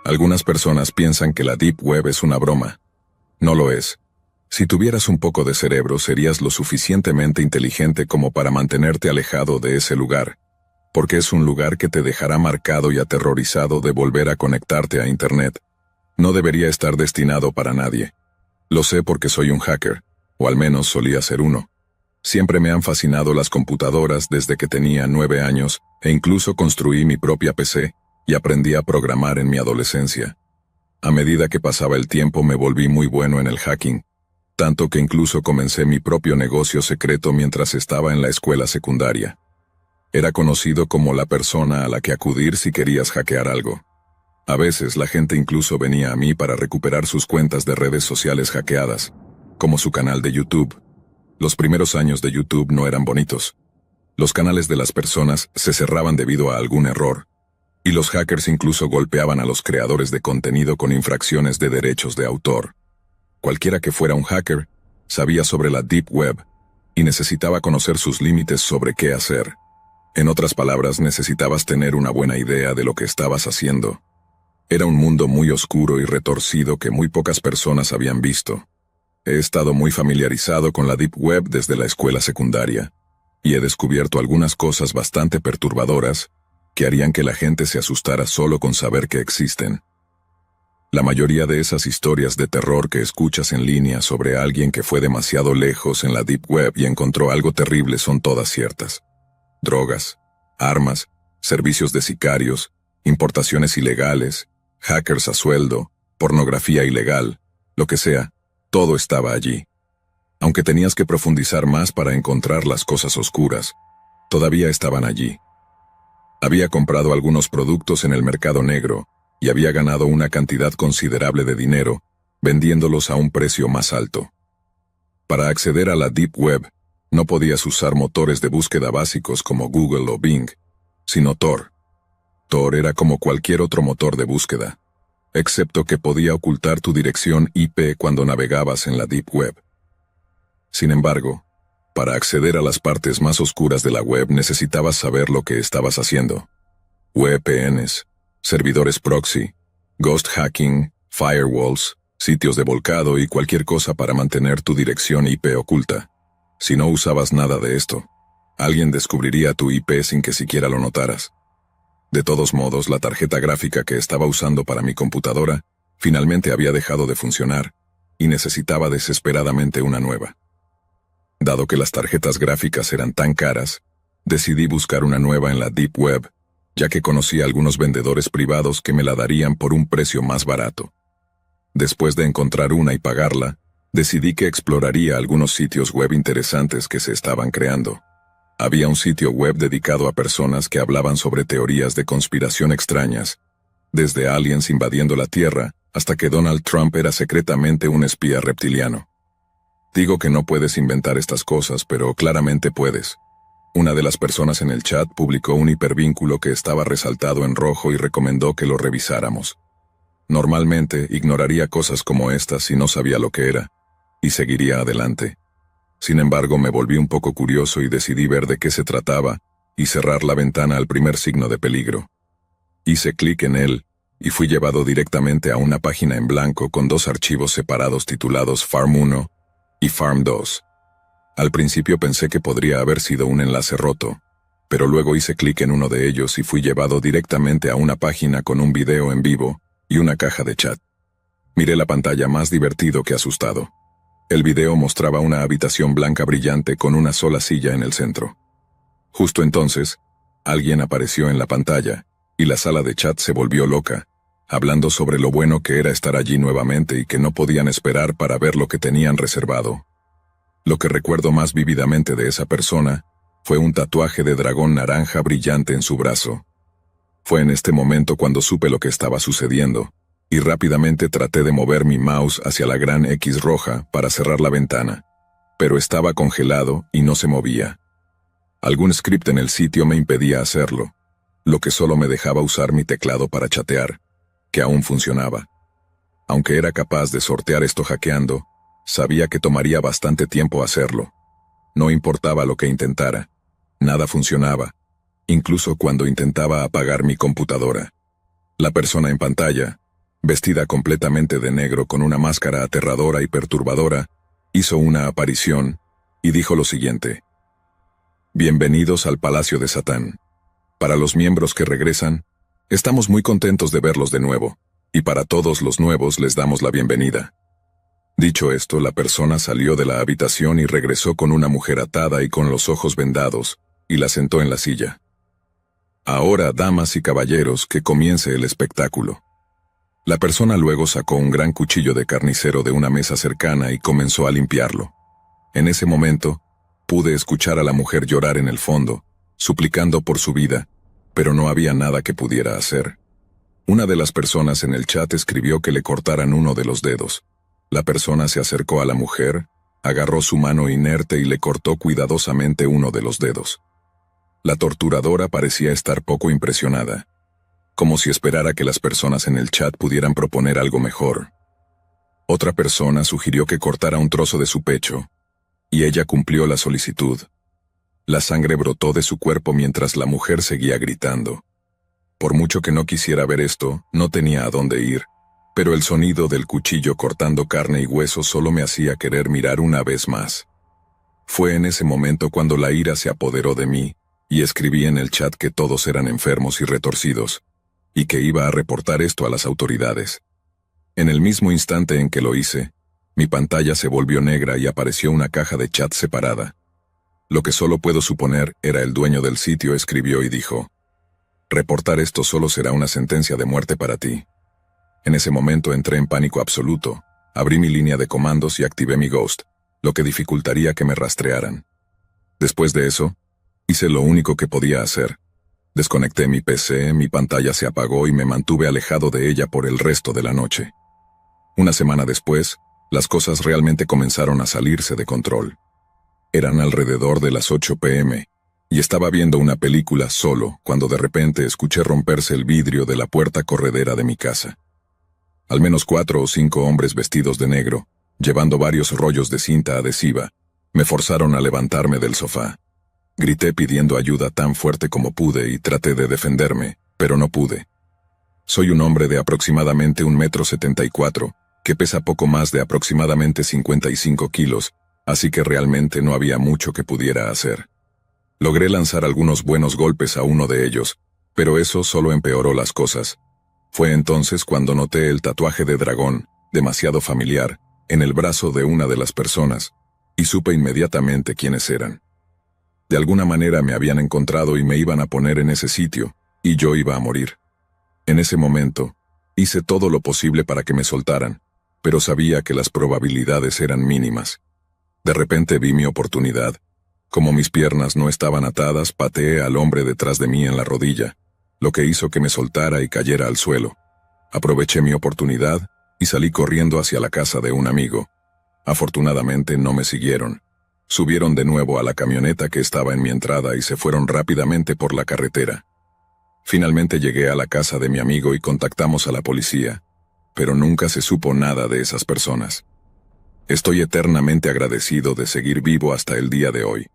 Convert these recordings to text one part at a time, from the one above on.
Algunas personas piensan que la Deep Web es una broma. No lo es. Si tuvieras un poco de cerebro, serías lo suficientemente inteligente como para mantenerte alejado de ese lugar, porque es un lugar que te dejará marcado y aterrorizado de volver a conectarte a Internet. No debería estar destinado para nadie. Lo sé porque soy un hacker, o al menos solía ser uno. Siempre me han fascinado las computadoras desde que tenía 9 años, e incluso construí mi propia PC, y aprendí a programar en mi adolescencia. A medida que pasaba el tiempo me volví muy bueno en el hacking, tanto que incluso comencé mi propio negocio secreto mientras estaba en la escuela secundaria. Era conocido como la persona a la que acudir si querías hackear algo. A veces la gente incluso venía a mí para recuperar sus cuentas de redes sociales hackeadas, como su canal de YouTube. Los primeros años de YouTube no eran bonitos. Los canales de las personas se cerraban debido a algún error, y los hackers incluso golpeaban a los creadores de contenido con infracciones de derechos de autor. Cualquiera que fuera un hacker, sabía sobre la Deep Web, y necesitaba conocer sus límites sobre qué hacer. En otras palabras, necesitabas tener una buena idea de lo que estabas haciendo. Era un mundo muy oscuro y retorcido que muy pocas personas habían visto. He estado muy familiarizado con la Deep Web desde la escuela secundaria, y he descubierto algunas cosas bastante perturbadoras que harían que la gente se asustara solo con saber que existen. La mayoría de esas historias de terror que escuchas en línea sobre alguien que fue demasiado lejos en la Deep Web y encontró algo terrible son todas ciertas. Drogas, armas, servicios de sicarios, importaciones ilegales, hackers a sueldo, pornografía ilegal, lo que sea, todo estaba allí. Aunque tenías que profundizar más para encontrar las cosas oscuras, todavía estaban allí. Había comprado algunos productos en el mercado negro y había ganado una cantidad considerable de dinero vendiéndolos a un precio más alto. Para acceder a la Deep Web, no podías usar motores de búsqueda básicos como Google o Bing, sino Tor. Tor era como cualquier otro motor de búsqueda, excepto que podía ocultar tu dirección IP cuando navegabas en la Deep Web. Sin embargo, para acceder a las partes más oscuras de la web necesitabas saber lo que estabas haciendo. VPNs, servidores proxy, ghost hacking, firewalls, sitios de volcado y cualquier cosa para mantener tu dirección IP oculta. Si no usabas nada de esto, alguien descubriría tu IP sin que siquiera lo notaras. De todos modos, la tarjeta gráfica que estaba usando para mi computadora finalmente había dejado de funcionar y necesitaba desesperadamente una nueva. Dado que las tarjetas gráficas eran tan caras, decidí buscar una nueva en la Deep Web, ya que conocí a algunos vendedores privados que me la darían por un precio más barato. Después de encontrar una y pagarla, decidí que exploraría algunos sitios web interesantes que se estaban creando. Había un sitio web dedicado a personas que hablaban sobre teorías de conspiración extrañas, desde aliens invadiendo la Tierra hasta que Donald Trump era secretamente un espía reptiliano. Digo que no puedes inventar estas cosas, pero claramente puedes. Una de las personas en el chat publicó un hipervínculo que estaba resaltado en rojo y recomendó que lo revisáramos. Normalmente ignoraría cosas como estas si no sabía lo que era, y seguiría adelante. Sin embargo, me volví un poco curioso y decidí ver de qué se trataba y cerrar la ventana al primer signo de peligro. Hice clic en él y fui llevado directamente a una página en blanco con dos archivos separados titulados Farm 1 y Farm 2. Al principio pensé que podría haber sido un enlace roto, pero luego hice clic en uno de ellos y fui llevado directamente a una página con un video en vivo y una caja de chat. Miré la pantalla más divertido que asustado. El video mostraba una habitación blanca brillante con una sola silla en el centro. Justo entonces, alguien apareció en la pantalla, y la sala de chat se volvió loca, hablando sobre lo bueno que era estar allí nuevamente y que no podían esperar para ver lo que tenían reservado. Lo que recuerdo más vívidamente de esa persona fue un tatuaje de dragón naranja brillante en su brazo. Fue en este momento cuando supe lo que estaba sucediendo, y rápidamente traté de mover mi mouse hacia la gran X roja para cerrar la ventana, pero estaba congelado y no se movía. Algún script en el sitio me impedía hacerlo, lo que solo me dejaba usar mi teclado para chatear, que aún funcionaba. Aunque era capaz de sortear esto hackeando, sabía que tomaría bastante tiempo hacerlo. No importaba lo que intentara, nada funcionaba, incluso cuando intentaba apagar mi computadora. La persona en pantalla vestida completamente de negro con una máscara aterradora y perturbadora, hizo una aparición y dijo lo siguiente: Bienvenidos al Palacio de Satán. Para los miembros que regresan, estamos muy contentos de verlos de nuevo, y para todos los nuevos les damos la bienvenida. Dicho esto, la persona salió de la habitación y regresó con una mujer atada y con los ojos vendados, y la sentó en la silla. Ahora, damas y caballeros, que comience el espectáculo. La persona luego sacó un gran cuchillo de carnicero de una mesa cercana y comenzó a limpiarlo. En ese momento, pude escuchar a la mujer llorar en el fondo, suplicando por su vida, pero no había nada que pudiera hacer. Una de las personas en el chat escribió que le cortaran uno de los dedos. La persona se acercó a la mujer, agarró su mano inerte y le cortó cuidadosamente uno de los dedos. La torturadora parecía estar poco impresionada, como si esperara que las personas en el chat pudieran proponer algo mejor. Otra persona sugirió que cortara un trozo de su pecho, y ella cumplió la solicitud. La sangre brotó de su cuerpo mientras la mujer seguía gritando. Por mucho que no quisiera ver esto, no tenía a dónde ir, pero el sonido del cuchillo cortando carne y hueso solo me hacía querer mirar una vez más. Fue en ese momento cuando la ira se apoderó de mí, y escribí en el chat que todos eran enfermos y retorcidos, y que iba a reportar esto a las autoridades. En el mismo instante en que lo hice, mi pantalla se volvió negra y apareció una caja de chat separada. Lo que solo puedo suponer era el dueño del sitio escribió y dijo: reportar esto solo será una sentencia de muerte para ti. En ese momento entré en pánico absoluto, abrí mi línea de comandos y activé mi Ghost, lo que dificultaría que me rastrearan. Después de eso, hice lo único que podía hacer. Desconecté mi PC, mi pantalla se apagó y me mantuve alejado de ella por el resto de la noche. Una semana después, las cosas realmente comenzaron a salirse de control. Eran alrededor de las 8 p.m., y estaba viendo una película solo cuando de repente escuché romperse el vidrio de la puerta corredera de mi casa. Al menos 4 o 5 hombres vestidos de negro, llevando varios rollos de cinta adhesiva, me forzaron a levantarme del sofá. Grité pidiendo ayuda tan fuerte como pude y traté de defenderme, pero no pude. Soy un hombre de aproximadamente 1,74 m, que pesa poco más de aproximadamente 55 kilos, así que realmente no había mucho que pudiera hacer. Logré lanzar algunos buenos golpes a uno de ellos, pero eso solo empeoró las cosas. Fue entonces cuando noté el tatuaje de dragón, demasiado familiar, en el brazo de una de las personas, y supe inmediatamente quiénes eran. De alguna manera me habían encontrado y me iban a poner en ese sitio, y yo iba a morir. En ese momento, hice todo lo posible para que me soltaran, pero sabía que las probabilidades eran mínimas. De repente vi mi oportunidad. Como mis piernas no estaban atadas, pateé al hombre detrás de mí en la rodilla, lo que hizo que me soltara y cayera al suelo. Aproveché mi oportunidad y salí corriendo hacia la casa de un amigo. Afortunadamente no me siguieron. Subieron de nuevo a la camioneta que estaba en mi entrada y se fueron rápidamente por la carretera. Finalmente llegué a la casa de mi amigo y contactamos a la policía, pero nunca se supo nada de esas personas. Estoy eternamente agradecido de seguir vivo hasta el día de hoy.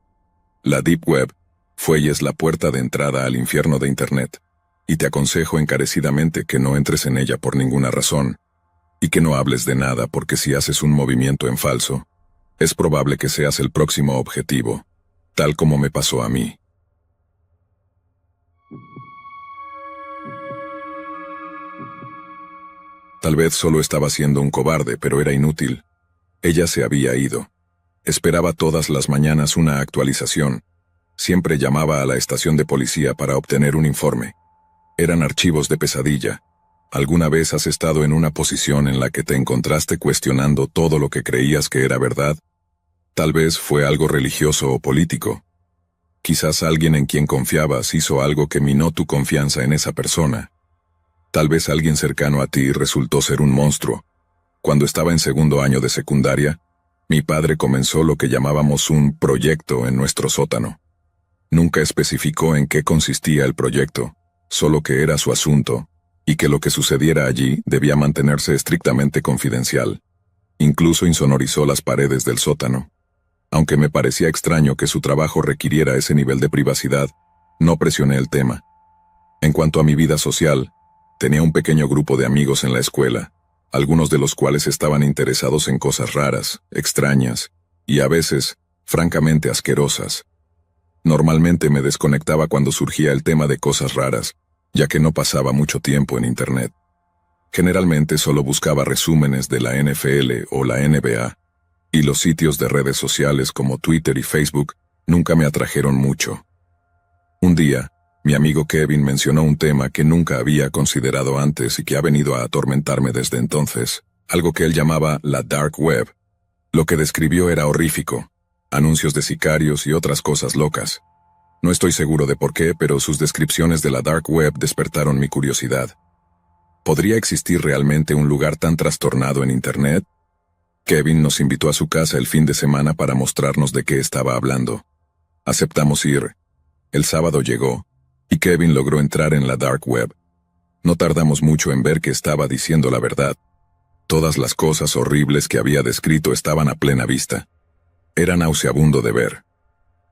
La Deep Web fue y es la puerta de entrada al infierno de Internet, y te aconsejo encarecidamente que no entres en ella por ninguna razón, y que no hables de nada porque si haces un movimiento en falso, es probable que seas el próximo objetivo, tal como me pasó a mí. Tal vez solo estaba siendo un cobarde, pero era inútil. Ella se había ido. Esperaba todas las mañanas una actualización. Siempre llamaba a la estación de policía para obtener un informe. Eran archivos de pesadilla. ¿Alguna vez has estado en una posición en la que te encontraste cuestionando todo lo que creías que era verdad? Tal vez fue algo religioso o político. Quizás alguien en quien confiabas hizo algo que minó tu confianza en esa persona. Tal vez alguien cercano a ti resultó ser un monstruo. Cuando estaba en segundo año de secundaria, mi padre comenzó lo que llamábamos un proyecto en nuestro sótano. Nunca especificó en qué consistía el proyecto, solo que era su asunto, y que lo que sucediera allí debía mantenerse estrictamente confidencial. Incluso insonorizó las paredes del sótano. Aunque me parecía extraño que su trabajo requiriera ese nivel de privacidad, no presioné el tema. En cuanto a mi vida social, Tenía un pequeño grupo de amigos en la escuela, algunos de los cuales estaban interesados en cosas raras, extrañas, y a veces, francamente asquerosas. Normalmente me desconectaba cuando surgía el tema de cosas raras, ya que no pasaba mucho tiempo en Internet. Generalmente solo buscaba resúmenes de la NFL o la NBA, y los sitios de redes sociales como Twitter y Facebook nunca me atrajeron mucho. Un día, mi amigo Kevin mencionó un tema que nunca había considerado antes y que ha venido a atormentarme desde entonces, algo que él llamaba la Dark Web. Lo que describió era horrífico, anuncios de sicarios y otras cosas locas. No estoy seguro de por qué, pero sus descripciones de la Dark Web despertaron mi curiosidad. ¿Podría existir realmente un lugar tan trastornado en Internet? Kevin nos invitó a su casa el fin de semana para mostrarnos de qué estaba hablando. Aceptamos ir. El sábado llegó, y Kevin logró entrar en la Dark Web. No tardamos mucho en ver que estaba diciendo la verdad. Todas las cosas horribles que había descrito estaban a plena vista. Era nauseabundo de ver.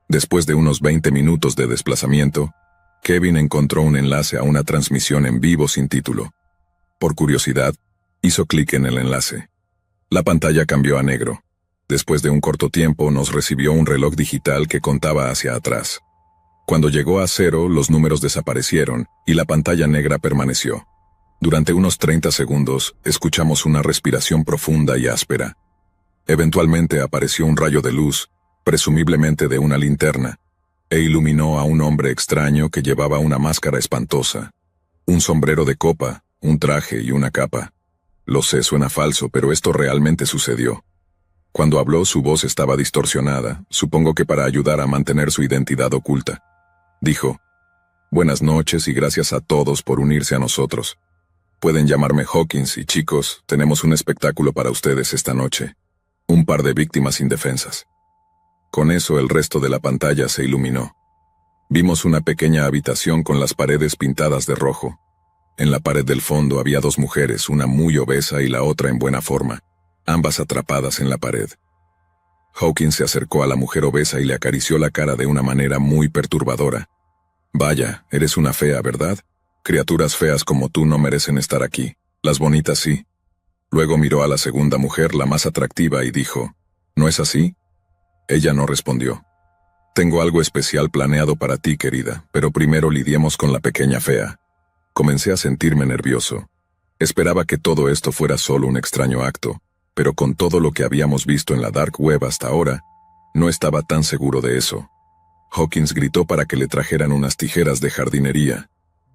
Después de unos 20 minutos de desplazamiento, Kevin encontró un enlace a una transmisión en vivo sin título. Por curiosidad, hizo clic en el enlace. La pantalla cambió a negro. Después de un corto tiempo nos recibió un reloj digital que contaba hacia atrás. Cuando llegó a 0, los números desaparecieron y la pantalla negra permaneció. Durante unos 30 segundos, escuchamos una respiración profunda y áspera. Eventualmente apareció un rayo de luz, presumiblemente de una linterna, e iluminó a un hombre extraño que llevaba una máscara espantosa, un sombrero de copa, un traje y una capa. Lo sé, suena falso, pero esto realmente sucedió. Cuando habló, su voz estaba distorsionada, supongo que para ayudar a mantener su identidad oculta. Dijo: «Buenas noches y gracias a todos por unirse a nosotros. Pueden llamarme Hawkins y chicos, tenemos un espectáculo para ustedes esta noche. Un par de víctimas indefensas». Con eso el resto de la pantalla se iluminó. Vimos una pequeña habitación con las paredes pintadas de rojo. En la pared del fondo había 2 mujeres, una muy obesa y la otra en buena forma, ambas atrapadas en la pared. Hawkins se acercó a la mujer obesa y le acarició la cara de una manera muy perturbadora. «Vaya, eres una fea, ¿verdad? Criaturas feas como tú no merecen estar aquí, las bonitas sí». Luego miró a la segunda mujer, la más atractiva, y dijo: «¿No es así?». Ella no respondió. «Tengo algo especial planeado para ti, querida, pero primero lidiemos con la pequeña fea». Comencé a sentirme nervioso. Esperaba que todo esto fuera solo un extraño acto, pero con todo lo que habíamos visto en la Dark Web hasta ahora, no estaba tan seguro de eso. Hawkins gritó para que le trajeran unas tijeras de jardinería.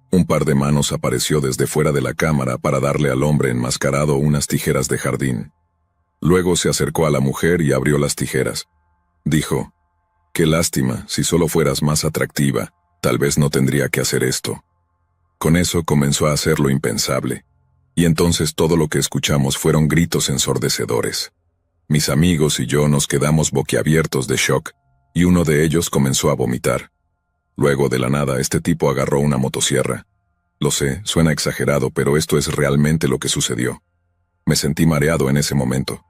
Un par de manos apareció desde fuera de la cámara para darle al hombre enmascarado unas tijeras de jardín. Luego se acercó a la mujer y abrió las tijeras. Dijo: «Qué lástima, si solo fueras más atractiva, tal vez no tendría que hacer esto». Con eso comenzó a hacer lo impensable. Y entonces todo lo que escuchamos fueron gritos ensordecedores. Mis amigos y yo nos quedamos boquiabiertos de shock, y uno de ellos comenzó a vomitar. Luego, de la nada, este tipo agarró una motosierra. Lo sé, suena exagerado, pero esto es realmente lo que sucedió. Me sentí mareado en ese momento.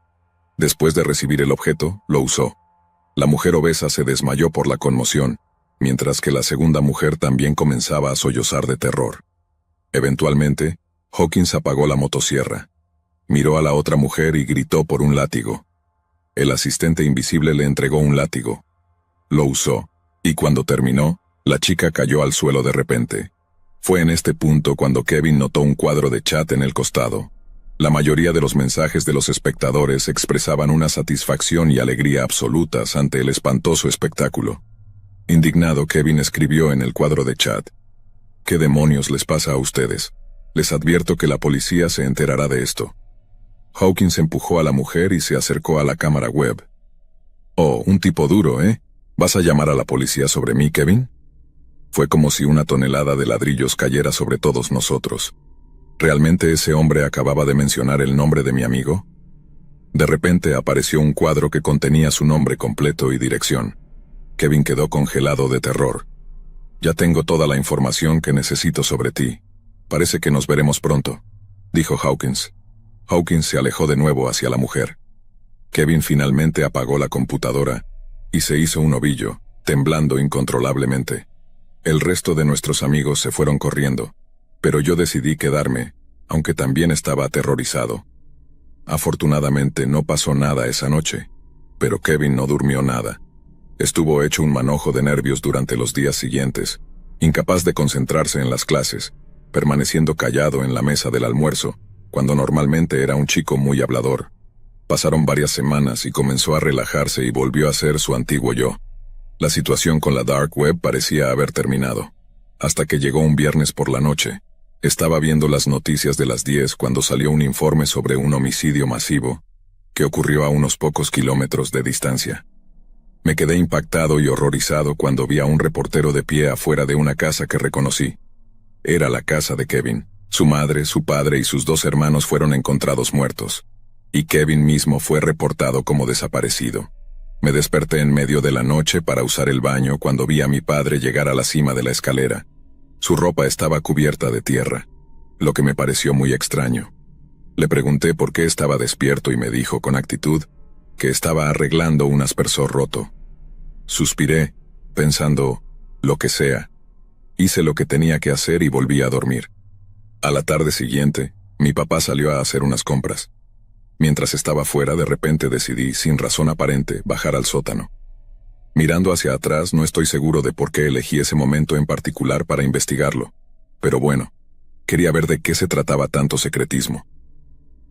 Después de recibir el objeto, lo usó. La mujer obesa se desmayó por la conmoción, mientras que la segunda mujer también comenzaba a sollozar de terror. Eventualmente, Hawkins apagó la motosierra. Miró a la otra mujer y gritó por un látigo. El asistente invisible le entregó un látigo. Lo usó, y cuando terminó, la chica cayó al suelo de repente. Fue en este punto cuando Kevin notó un cuadro de chat en el costado. La mayoría de los mensajes de los espectadores expresaban una satisfacción y alegría absolutas ante el espantoso espectáculo. Indignado, Kevin escribió en el cuadro de chat: «¿Qué demonios les pasa a ustedes? Les advierto que la policía se enterará de esto». Hawkins empujó a la mujer y se acercó a la cámara web. «Oh, un tipo duro, ¿eh? ¿Vas a llamar a la policía sobre mí, Kevin?». Fue como si una tonelada de ladrillos cayera sobre todos nosotros. ¿Realmente ese hombre acababa de mencionar el nombre de mi amigo? De repente apareció un cuadro que contenía su nombre completo y dirección. Kevin quedó congelado de terror. «Ya tengo toda la información que necesito sobre ti. Parece que nos veremos pronto», dijo Hawkins. Hawkins se alejó de nuevo hacia la mujer. Kevin finalmente apagó la computadora y se hizo un ovillo, temblando incontrolablemente. El resto de nuestros amigos se fueron corriendo. Pero yo decidí quedarme, aunque también estaba aterrorizado. Afortunadamente no pasó nada esa noche, pero Kevin no durmió nada. Estuvo hecho un manojo de nervios durante los días siguientes, incapaz de concentrarse en las clases, permaneciendo callado en la mesa del almuerzo, cuando normalmente era un chico muy hablador. Pasaron varias semanas y comenzó a relajarse y volvió a ser su antiguo yo. La situación con la Dark Web parecía haber terminado, hasta que llegó un viernes por la noche. Estaba viendo las noticias de las 10 cuando salió un informe sobre un homicidio masivo que ocurrió a unos pocos kilómetros de distancia. Me quedé impactado y horrorizado cuando vi a un reportero de pie afuera de una casa que reconocí. Era la casa de Kevin. Su madre, su padre y sus 2 hermanos fueron encontrados muertos, y Kevin mismo fue reportado como desaparecido. Me desperté en medio de la noche para usar el baño cuando vi a mi padre llegar a la cima de la escalera. Su ropa estaba cubierta de tierra, lo que me pareció muy extraño. Le pregunté por qué estaba despierto y me dijo con actitud que estaba arreglando un aspersor roto. Suspiré, pensando, lo que sea. Hice lo que tenía que hacer y volví a dormir. A la tarde siguiente, mi papá salió a hacer unas compras. Mientras estaba fuera, de repente decidí, sin razón aparente, bajar al sótano. Mirando hacia atrás, no estoy seguro de por qué elegí ese momento en particular para investigarlo. Pero bueno, quería ver de qué se trataba tanto secretismo.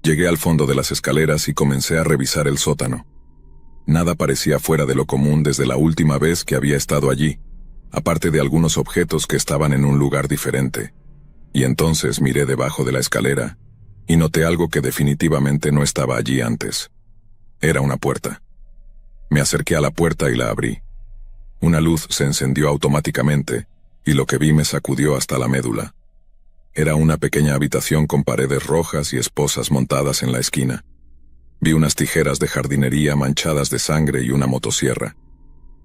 Llegué al fondo de las escaleras y comencé a revisar el sótano. Nada parecía fuera de lo común desde la última vez que había estado allí, aparte de algunos objetos que estaban en un lugar diferente. Y entonces miré debajo de la escalera y noté algo que definitivamente no estaba allí antes. Era una puerta. Me acerqué a la puerta y la abrí. Una luz se encendió automáticamente, y lo que vi me sacudió hasta la médula. Era una pequeña habitación con paredes rojas y esposas montadas en la esquina. Vi unas tijeras de jardinería manchadas de sangre y una motosierra.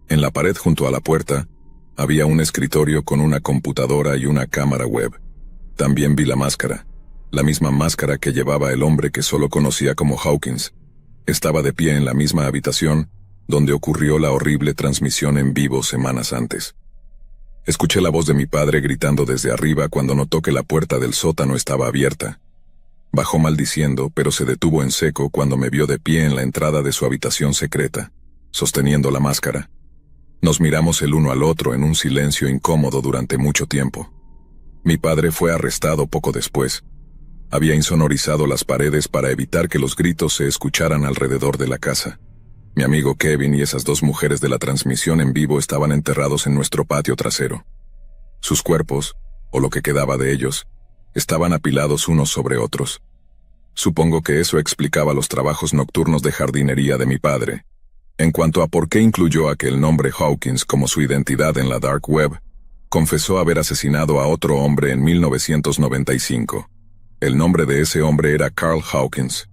En la pared junto a la puerta, había un escritorio con una computadora y una cámara web. También vi la máscara, la misma máscara que llevaba el hombre que solo conocía como Hawkins. Estaba de pie en la misma habitación donde ocurrió la horrible transmisión en vivo semanas antes. Escuché la voz de mi padre gritando desde arriba cuando notó que la puerta del sótano estaba abierta. Bajó maldiciendo, pero se detuvo en seco cuando me vio de pie en la entrada de su habitación secreta, sosteniendo la máscara. Nos miramos el uno al otro en un silencio incómodo durante mucho tiempo. Mi padre fue arrestado poco después. Había insonorizado las paredes para evitar que los gritos se escucharan alrededor de la casa. Mi amigo Kevin y esas 2 mujeres de la transmisión en vivo estaban enterrados en nuestro patio trasero. Sus cuerpos, o lo que quedaba de ellos, estaban apilados unos sobre otros. Supongo que eso explicaba los trabajos nocturnos de jardinería de mi padre. En cuanto a por qué incluyó aquel nombre Hawkins como su identidad en la Dark Web, confesó haber asesinado a otro hombre en 1995. El nombre de ese hombre era Carl Hawkins.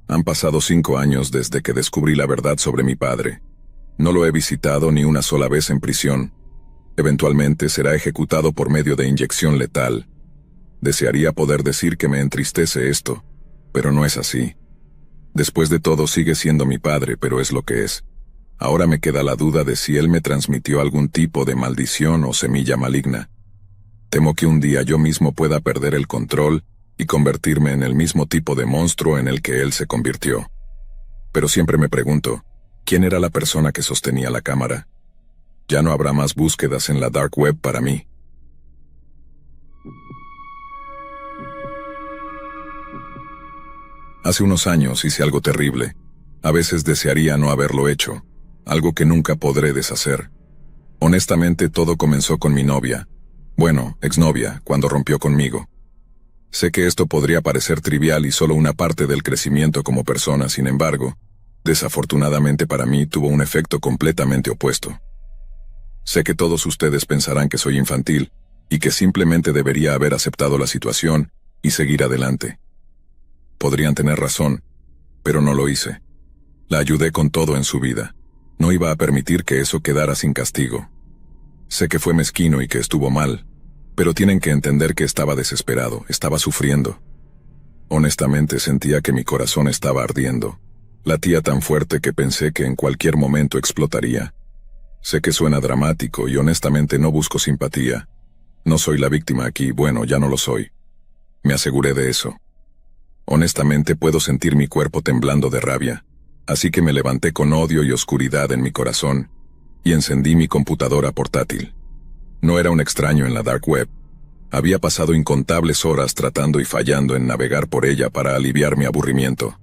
Han pasado 5 años desde que descubrí la verdad sobre mi padre. No lo he visitado ni una sola vez en prisión. Eventualmente será ejecutado por medio de inyección letal. Desearía poder decir que me entristece esto, pero no es así. Después de todo sigue siendo mi padre, pero es lo que es. Ahora me queda la duda de si él me transmitió algún tipo de maldición o semilla maligna. Temo que un día yo mismo pueda perder el control y convertirme en el mismo tipo de monstruo en el que él se convirtió. Pero siempre me pregunto, ¿quién era la persona que sostenía la cámara? Ya no habrá más búsquedas en la Dark Web para mí. Hace unos años hice algo terrible. A veces desearía no haberlo hecho, algo que nunca podré deshacer. Honestamente, todo comenzó con mi novia. Bueno, exnovia, cuando rompió conmigo. Sé que esto podría parecer trivial y solo una parte del crecimiento como persona, sin embargo, desafortunadamente para mí tuvo un efecto completamente opuesto. Sé que todos ustedes pensarán que soy infantil y que simplemente debería haber aceptado la situación y seguir adelante. Podrían tener razón, pero no lo hice. La ayudé con todo en su vida. No iba a permitir que eso quedara sin castigo. Sé que fue mezquino y que estuvo mal, pero tienen que entender que estaba desesperado, estaba sufriendo. Honestamente sentía que mi corazón estaba ardiendo. Latía tan fuerte que pensé que en cualquier momento explotaría. Sé que suena dramático y honestamente no busco simpatía, No soy la víctima aquí, bueno, ya no lo soy. Me aseguré de eso. Honestamente puedo sentir mi cuerpo temblando de rabia, así que me levanté con odio y oscuridad en mi corazón, y encendí mi computadora portátil. No era un extraño en la dark web. Había pasado incontables horas tratando y fallando en navegar por ella para aliviar mi aburrimiento.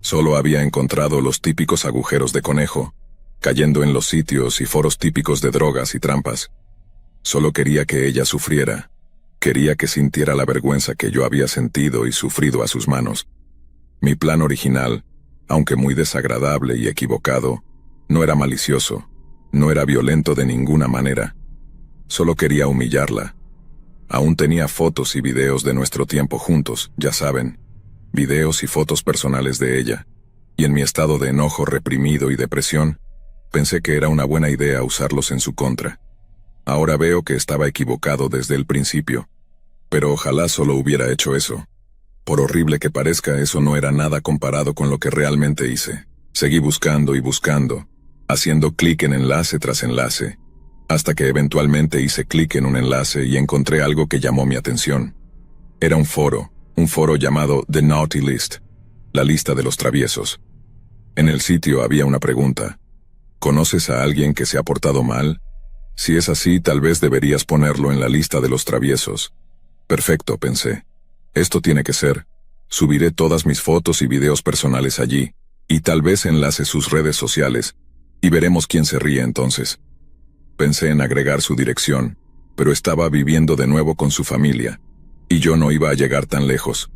Solo había encontrado los típicos agujeros de conejo, cayendo en los sitios y foros típicos de drogas y trampas. Solo quería que ella sufriera. Quería que sintiera la vergüenza que yo había sentido y sufrido a sus manos. Mi plan original, aunque muy desagradable y equivocado, no era malicioso, no era violento de ninguna manera. Solo quería humillarla. Aún tenía fotos y videos de nuestro tiempo juntos, ya saben, videos y fotos personales de ella, y en mi estado de enojo reprimido y depresión, pensé que era una buena idea usarlos en su contra. Ahora veo que estaba equivocado desde el principio, pero ojalá solo hubiera hecho eso. Por horrible que parezca, eso no era nada comparado con lo que realmente hice. Seguí buscando y buscando, haciendo clic en enlace tras enlace, hasta que eventualmente hice clic en un enlace y encontré algo que llamó mi atención. Era un foro llamado The Naughty List, la lista de los traviesos. En el sitio había una pregunta: ¿conoces a alguien que se ha portado mal? Si es así, tal vez deberías ponerlo en la lista de los traviesos. Perfecto, pensé. Esto tiene que ser. Subiré todas mis fotos y videos personales allí, y tal vez enlace sus redes sociales, y veremos quién se ríe entonces. Pensé en agregar su dirección, pero estaba viviendo de nuevo con su familia, y yo no iba a llegar tan lejos.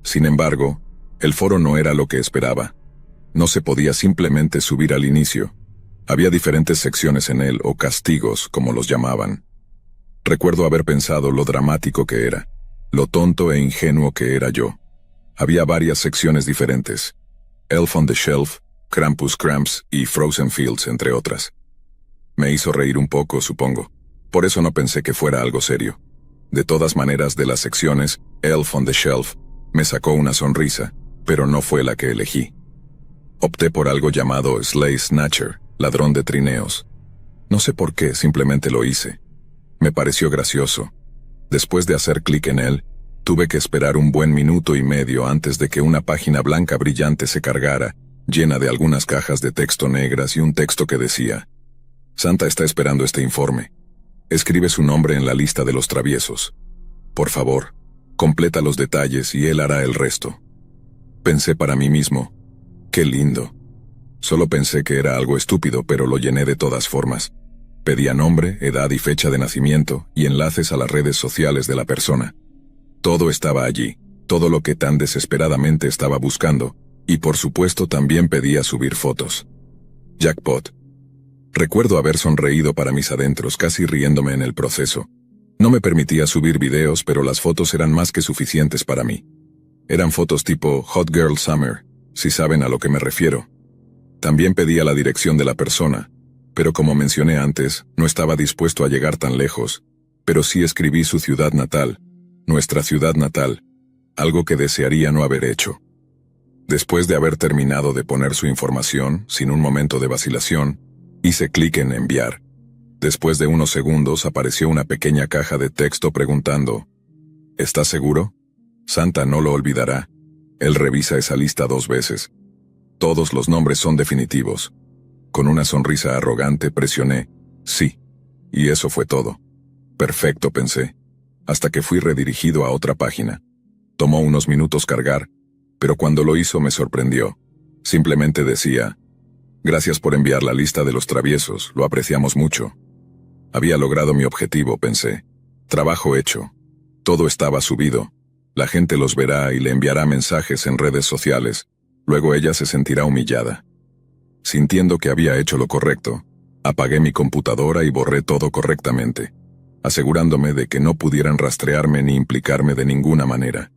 Sin embargo, el foro no era lo que esperaba. No se podía simplemente subir al inicio. Había diferentes secciones en él, o castigos, como los llamaban. Recuerdo haber pensado lo dramático que era, lo tonto e ingenuo que era yo. Había varias secciones diferentes: Elf on the Shelf, Krampus Cramps y Frozen Fields, entre otras. Me hizo reír un poco, supongo. Por eso no pensé que fuera algo serio. De todas maneras, de las secciones, Elf on the Shelf me sacó una sonrisa, pero no fue la que elegí. Opté por algo llamado Slay Snatcher, ladrón de trineos. No sé por qué, simplemente lo hice. Me pareció gracioso. Después de hacer clic en él, tuve que esperar un buen minuto y medio antes de que una página blanca brillante se cargara, llena de algunas cajas de texto negras y un texto que decía: Santa está esperando este informe. Escribe su nombre en la lista de los traviesos. Por favor, completa los detalles y él hará el resto. Pensé para mí mismo: qué lindo. Solo pensé que era algo estúpido, pero lo llené de todas formas. Pedía nombre, edad y fecha de nacimiento, y enlaces a las redes sociales de la persona. Todo estaba allí, todo lo que tan desesperadamente estaba buscando, y por supuesto también pedía subir fotos. Jackpot. Recuerdo haber sonreído para mis adentros, casi riéndome en el proceso. No me permitía subir videos, pero las fotos eran más que suficientes para mí. Eran fotos tipo Hot Girl Summer, si saben a lo que me refiero. También pedía la dirección de la persona, pero como mencioné antes, no estaba dispuesto a llegar tan lejos, pero sí escribí su ciudad natal, nuestra ciudad natal, algo que desearía no haber hecho. Después de haber terminado de poner su información, sin un momento de vacilación, hice clic en enviar. Después de unos segundos apareció una pequeña caja de texto preguntando: ¿estás seguro? Santa no lo olvidará. Él revisa esa lista 2 veces. Todos los nombres son definitivos. Con una sonrisa arrogante presioné sí, y eso fue todo. Perfecto, pensé, hasta que fui redirigido a otra página. Tomó unos minutos cargar, pero cuando lo hizo me sorprendió. Simplemente decía: gracias por enviar la lista de los traviesos, lo apreciamos mucho. Había logrado mi objetivo, pensé. Trabajo hecho. Todo estaba subido. La gente los verá y le enviará mensajes en redes sociales. Luego ella se sentirá humillada. Sintiendo que había hecho lo correcto, apagué mi computadora y borré todo correctamente, asegurándome de que no pudieran rastrearme ni implicarme de ninguna manera.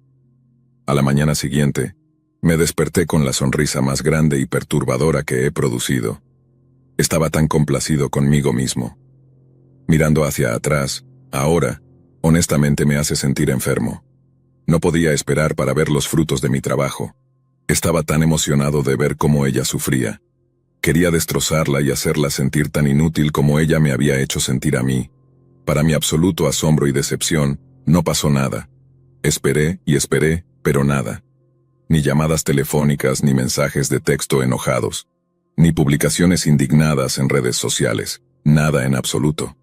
A la mañana siguiente, me desperté con la sonrisa más grande y perturbadora que he producido. Estaba tan complacido conmigo mismo. Mirando hacia atrás, ahora, honestamente me hace sentir enfermo. No podía esperar para ver los frutos de mi trabajo. Estaba tan emocionado de ver cómo ella sufría. Quería destrozarla y hacerla sentir tan inútil como ella me había hecho sentir a mí. Para mi absoluto asombro y decepción, no pasó nada. Esperé y esperé, pero nada. Ni llamadas telefónicas ni mensajes de texto enojados. Ni publicaciones indignadas en redes sociales. Nada en absoluto.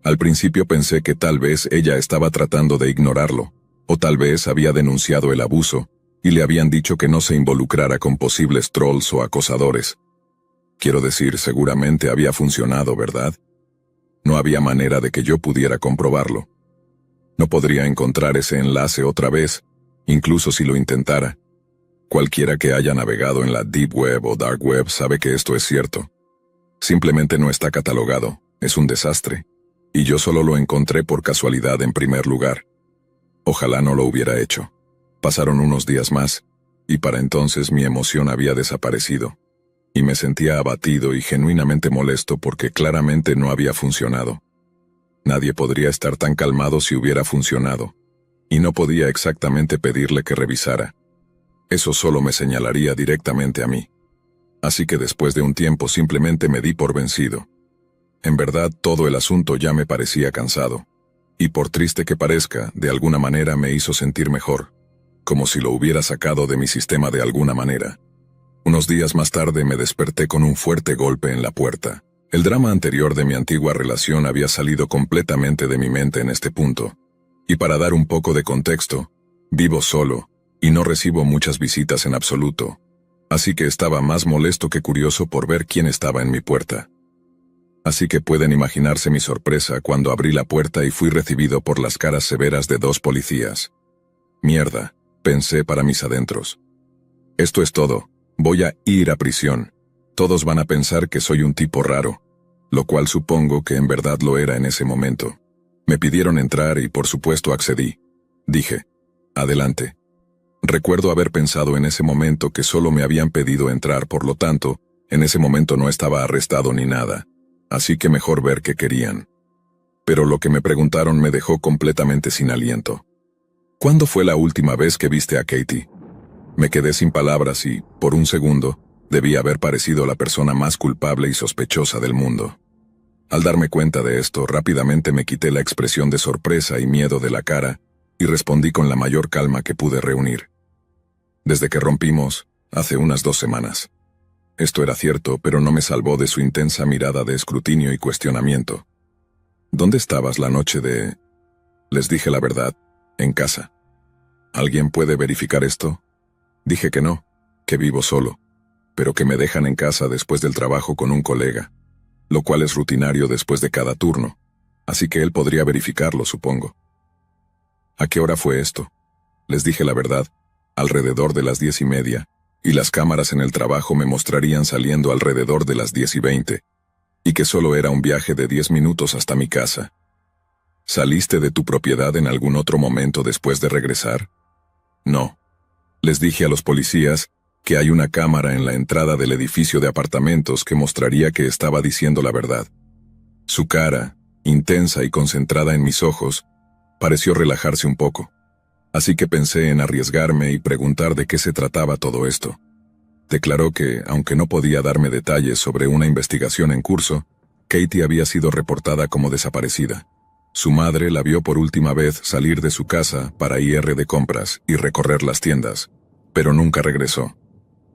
Al principio pensé que tal vez ella estaba tratando de ignorarlo, o tal vez había denunciado el abuso, y le habían dicho que no se involucrara con posibles trolls o acosadores. Quiero decir, seguramente había funcionado, ¿verdad? No había manera de que yo pudiera comprobarlo. No podría encontrar ese enlace otra vez, incluso si lo intentara. Cualquiera que haya navegado en la Deep Web o Dark Web sabe que esto es cierto. Simplemente no está catalogado, es un desastre. Y yo solo lo encontré por casualidad en primer lugar. Ojalá no lo hubiera hecho. Pasaron unos días más, y para entonces mi emoción había desaparecido. Y me sentía abatido y genuinamente molesto porque claramente no había funcionado. Nadie podría estar tan calmado si hubiera funcionado. Y no podía exactamente pedirle que revisara. Eso solo me señalaría directamente a mí. Así que después de un tiempo simplemente me di por vencido. En verdad, todo el asunto ya me parecía cansado. Y por triste que parezca, de alguna manera me hizo sentir mejor. Como si lo hubiera sacado de mi sistema de alguna manera. Unos días más tarde me desperté con un fuerte golpe en la puerta. El drama anterior de mi antigua relación había salido completamente de mi mente en este punto. Y para dar un poco de contexto, vivo solo, y no recibo muchas visitas en absoluto. Así que estaba más molesto que curioso por ver quién estaba en mi puerta. Así que pueden imaginarse mi sorpresa cuando abrí la puerta y fui recibido por las caras severas de 2 policías. Mierda, pensé para mis adentros. Esto es todo, voy a ir a prisión. Todos van a pensar que soy un tipo raro, lo cual supongo que en verdad lo era en ese momento. Me pidieron entrar y por supuesto accedí. Dije, adelante. Recuerdo haber pensado en ese momento que solo me habían pedido entrar, por lo tanto, en ese momento no estaba arrestado ni nada. Así que mejor ver qué querían. Pero lo que me preguntaron me dejó completamente sin aliento. ¿Cuándo fue la última vez que viste a Katie? Me quedé sin palabras y, por un segundo, debí haber parecido la persona más culpable y sospechosa del mundo. Al darme cuenta de esto, rápidamente me quité la expresión de sorpresa y miedo de la cara y respondí con la mayor calma que pude reunir. Desde que rompimos, hace unas 2 semanas. Esto era cierto, pero no me salvó de su intensa mirada de escrutinio y cuestionamiento. ¿Dónde estabas la noche de...? Les dije la verdad, en casa. ¿Alguien puede verificar esto? Dije que no, que vivo solo, pero que me dejan en casa después del trabajo con un colega, lo cual es rutinario después de cada turno, así que él podría verificarlo, supongo. ¿A qué hora fue esto? Les dije la verdad, alrededor de las 10:30, y las cámaras en el trabajo me mostrarían saliendo alrededor de las 10:20, y que solo era un viaje de 10 minutos hasta mi casa. ¿Saliste de tu propiedad en algún otro momento después de regresar? No. Les dije a los policías que hay una cámara en la entrada del edificio de apartamentos que mostraría que estaba diciendo la verdad. Su cara, intensa y concentrada en mis ojos, pareció relajarse un poco. Así que pensé en arriesgarme y preguntar de qué se trataba todo esto. Declaró que, aunque no podía darme detalles sobre una investigación en curso, Katie había sido reportada como desaparecida. Su madre la vio por última vez salir de su casa para ir de compras y recorrer las tiendas, pero nunca regresó.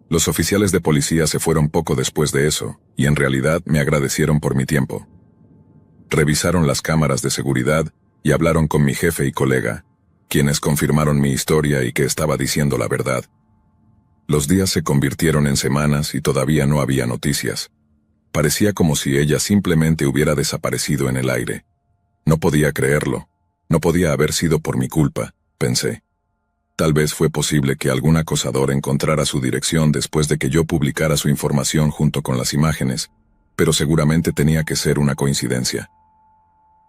Los oficiales de policía se fueron poco después de eso, y en realidad me agradecieron por mi tiempo. Revisaron las cámaras de seguridad y hablaron con mi jefe y colega, quienes confirmaron mi historia y que estaba diciendo la verdad. Los días se convirtieron en semanas y todavía no había noticias. Parecía como si ella simplemente hubiera desaparecido en el aire. No podía creerlo. No podía haber sido por mi culpa, pensé. Tal vez fue posible que algún acosador encontrara su dirección después de que yo publicara su información junto con las imágenes, pero seguramente tenía que ser una coincidencia.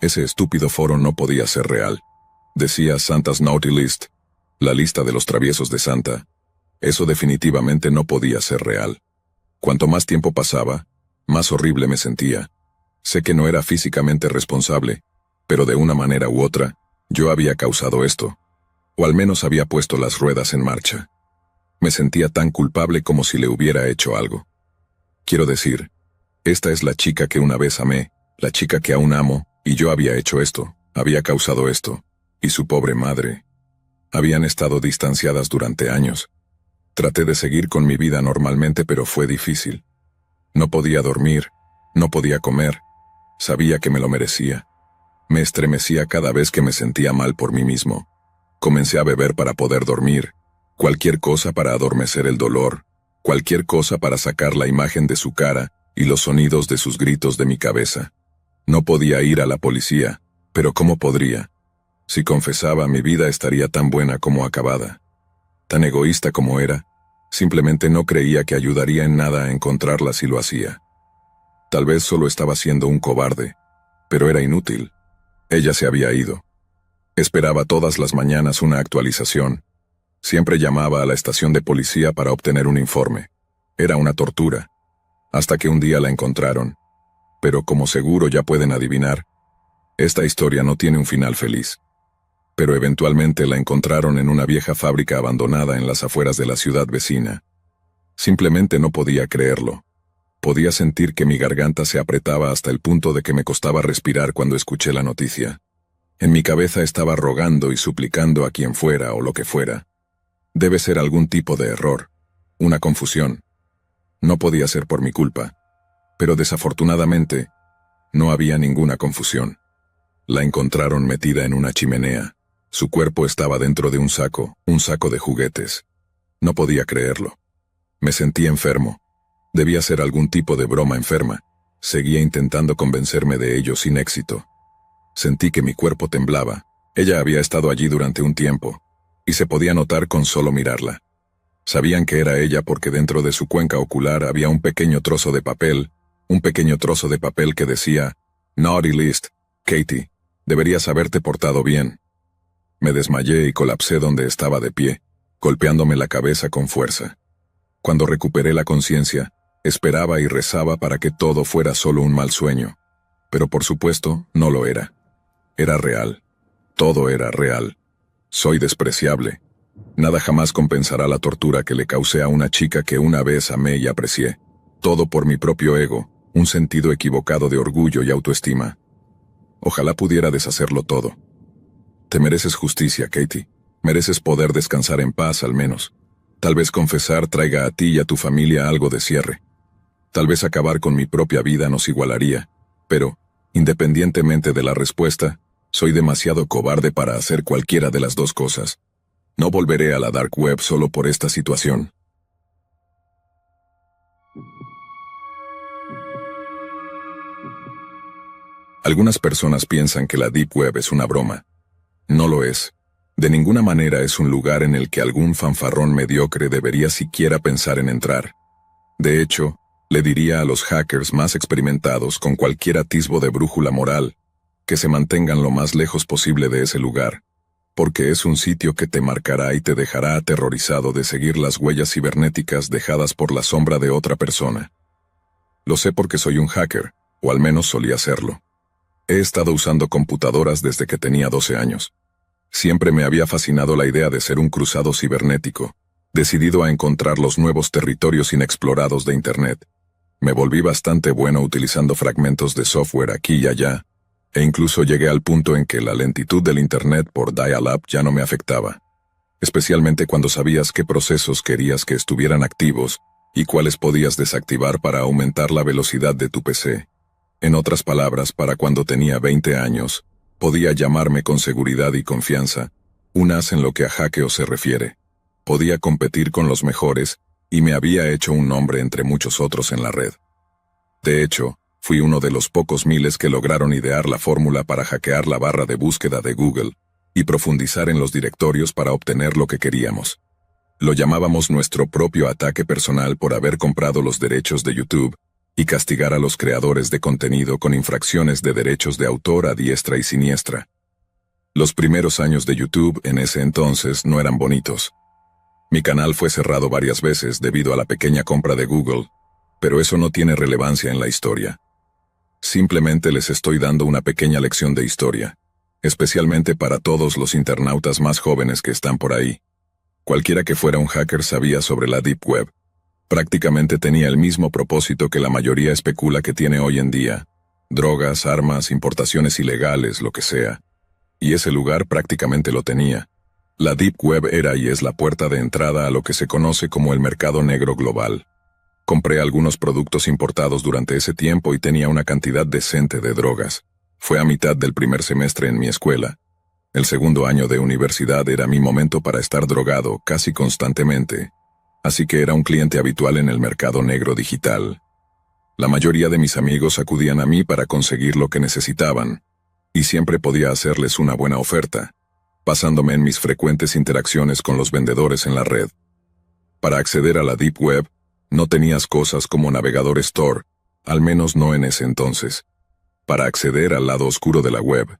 Ese estúpido foro no podía ser real. Decía Santa's Naughty List, la lista de los traviesos de Santa. Eso definitivamente no podía ser real. Cuanto más tiempo pasaba, más horrible me sentía. Sé que no era físicamente responsable, pero de una manera u otra, yo había causado esto, o al menos había puesto las ruedas en marcha. Me sentía tan culpable como si le hubiera hecho algo. Quiero decir, esta es la chica que una vez amé, la chica que aún amo, Y yo había hecho esto, había causado esto, y su pobre madre. Habían estado distanciadas durante años. Traté de seguir con mi vida normalmente, pero fue difícil. No podía dormir, no podía comer. Sabía que me lo merecía. Me estremecía cada vez que me sentía mal por mí mismo. Comencé a beber para poder dormir, cualquier cosa para adormecer el dolor, cualquier cosa para sacar la imagen de su cara y los sonidos de sus gritos de mi cabeza. No podía ir a la policía, pero ¿cómo podría? Si confesaba, mi vida estaría tan buena como acabada. Tan egoísta como era, simplemente no creía que ayudaría en nada a encontrarla si lo hacía. Tal vez solo estaba siendo un cobarde, pero era inútil. Ella se había ido. Esperaba todas las mañanas una actualización. Siempre llamaba a la estación de policía para obtener un informe. Era una tortura. Hasta que un día la encontraron. Pero como seguro ya pueden adivinar, esta historia no tiene un final feliz. Pero eventualmente la encontraron en una vieja fábrica abandonada en las afueras de la ciudad vecina. Simplemente no podía creerlo. Podía sentir que mi garganta se apretaba hasta el punto de que me costaba respirar cuando escuché la noticia. En mi cabeza estaba rogando y suplicando a quien fuera o lo que fuera. Debe ser algún tipo de error, una confusión. No podía ser por mi culpa. Pero desafortunadamente, no había ninguna confusión. La encontraron metida en una chimenea. Su cuerpo estaba dentro de un saco de juguetes. No podía creerlo. Me sentí enfermo. Debía ser algún tipo de broma enferma. Seguía intentando convencerme de ello sin éxito. Sentí que mi cuerpo temblaba. Ella había estado allí durante un tiempo, y se podía notar con solo mirarla. Sabían que era ella porque dentro de su cuenca ocular había un pequeño trozo de papel que decía, "Naughty list, Katie, deberías haberte portado bien". Me desmayé y colapsé donde estaba de pie, golpeándome la cabeza con fuerza. Cuando recuperé la conciencia, esperaba y rezaba para que todo fuera solo un mal sueño. Pero por supuesto, no lo era. Era real. Todo era real. Soy despreciable. Nada jamás compensará la tortura que le causé a una chica que una vez amé y aprecié. Todo por mi propio ego, un sentido equivocado de orgullo y autoestima. Ojalá pudiera deshacerlo todo. Te mereces justicia, Katie. Mereces poder descansar en paz al menos. Tal vez confesar traiga a ti y a tu familia algo de cierre. Tal vez acabar con mi propia vida nos igualaría. Pero, independientemente de la respuesta, soy demasiado cobarde para hacer cualquiera de las dos cosas. No volveré a la dark web solo por esta situación. Algunas personas piensan que la Deep Web es una broma. No lo es. De ninguna manera es un lugar en el que algún fanfarrón mediocre debería siquiera pensar en entrar. De hecho, le diría a los hackers más experimentados con cualquier atisbo de brújula moral, que se mantengan lo más lejos posible de ese lugar, porque es un sitio que te marcará y te dejará aterrorizado de seguir las huellas cibernéticas dejadas por la sombra de otra persona. Lo sé porque soy un hacker, o al menos solía serlo. He estado usando computadoras desde que tenía 12 años. Siempre me había fascinado la idea de ser un cruzado cibernético, decidido a encontrar los nuevos territorios inexplorados de Internet. Me volví bastante bueno utilizando fragmentos de software aquí y allá, e incluso llegué al punto en que la lentitud del Internet por dial-up ya no me afectaba, especialmente cuando sabías qué procesos querías que estuvieran activos y cuáles podías desactivar para aumentar la velocidad de tu PC. En otras palabras, para cuando tenía 20 años, podía llamarme con seguridad y confianza, un as en lo que a hackeo se refiere. Podía competir con los mejores, y me había hecho un nombre entre muchos otros en la red. De hecho, fui uno de los pocos miles que lograron idear la fórmula para hackear la barra de búsqueda de Google, y profundizar en los directorios para obtener lo que queríamos. Lo llamábamos nuestro propio ataque personal por haber comprado los derechos de YouTube, y castigar a los creadores de contenido con infracciones de derechos de autor a diestra y siniestra. Los primeros años de YouTube en ese entonces no eran bonitos. Mi canal fue cerrado varias veces debido a la pequeña compra de Google, pero eso no tiene relevancia en la historia. Simplemente les estoy dando una pequeña lección de historia, especialmente para todos los internautas más jóvenes que están por ahí. Cualquiera que fuera un hacker sabía sobre la Deep Web. Prácticamente tenía el mismo propósito que la mayoría especula que tiene hoy en día: Drogas, armas, importaciones ilegales, lo que sea. Y ese lugar prácticamente lo tenía. La Deep Web era y es la puerta de entrada a lo que se conoce como el mercado negro global. Compré algunos productos importados durante ese tiempo y tenía una cantidad decente de drogas. Fue a mitad del primer semestre en mi escuela. El segundo año de universidad era mi momento para estar drogado casi constantemente, así que era un cliente habitual en el mercado negro digital. La mayoría de mis amigos acudían a mí para conseguir lo que necesitaban, y siempre podía hacerles una buena oferta, basándome en mis frecuentes interacciones con los vendedores en la red. Para acceder a la Deep Web, no tenías cosas como navegador Tor, al menos no en ese entonces. Para acceder al lado oscuro de la web,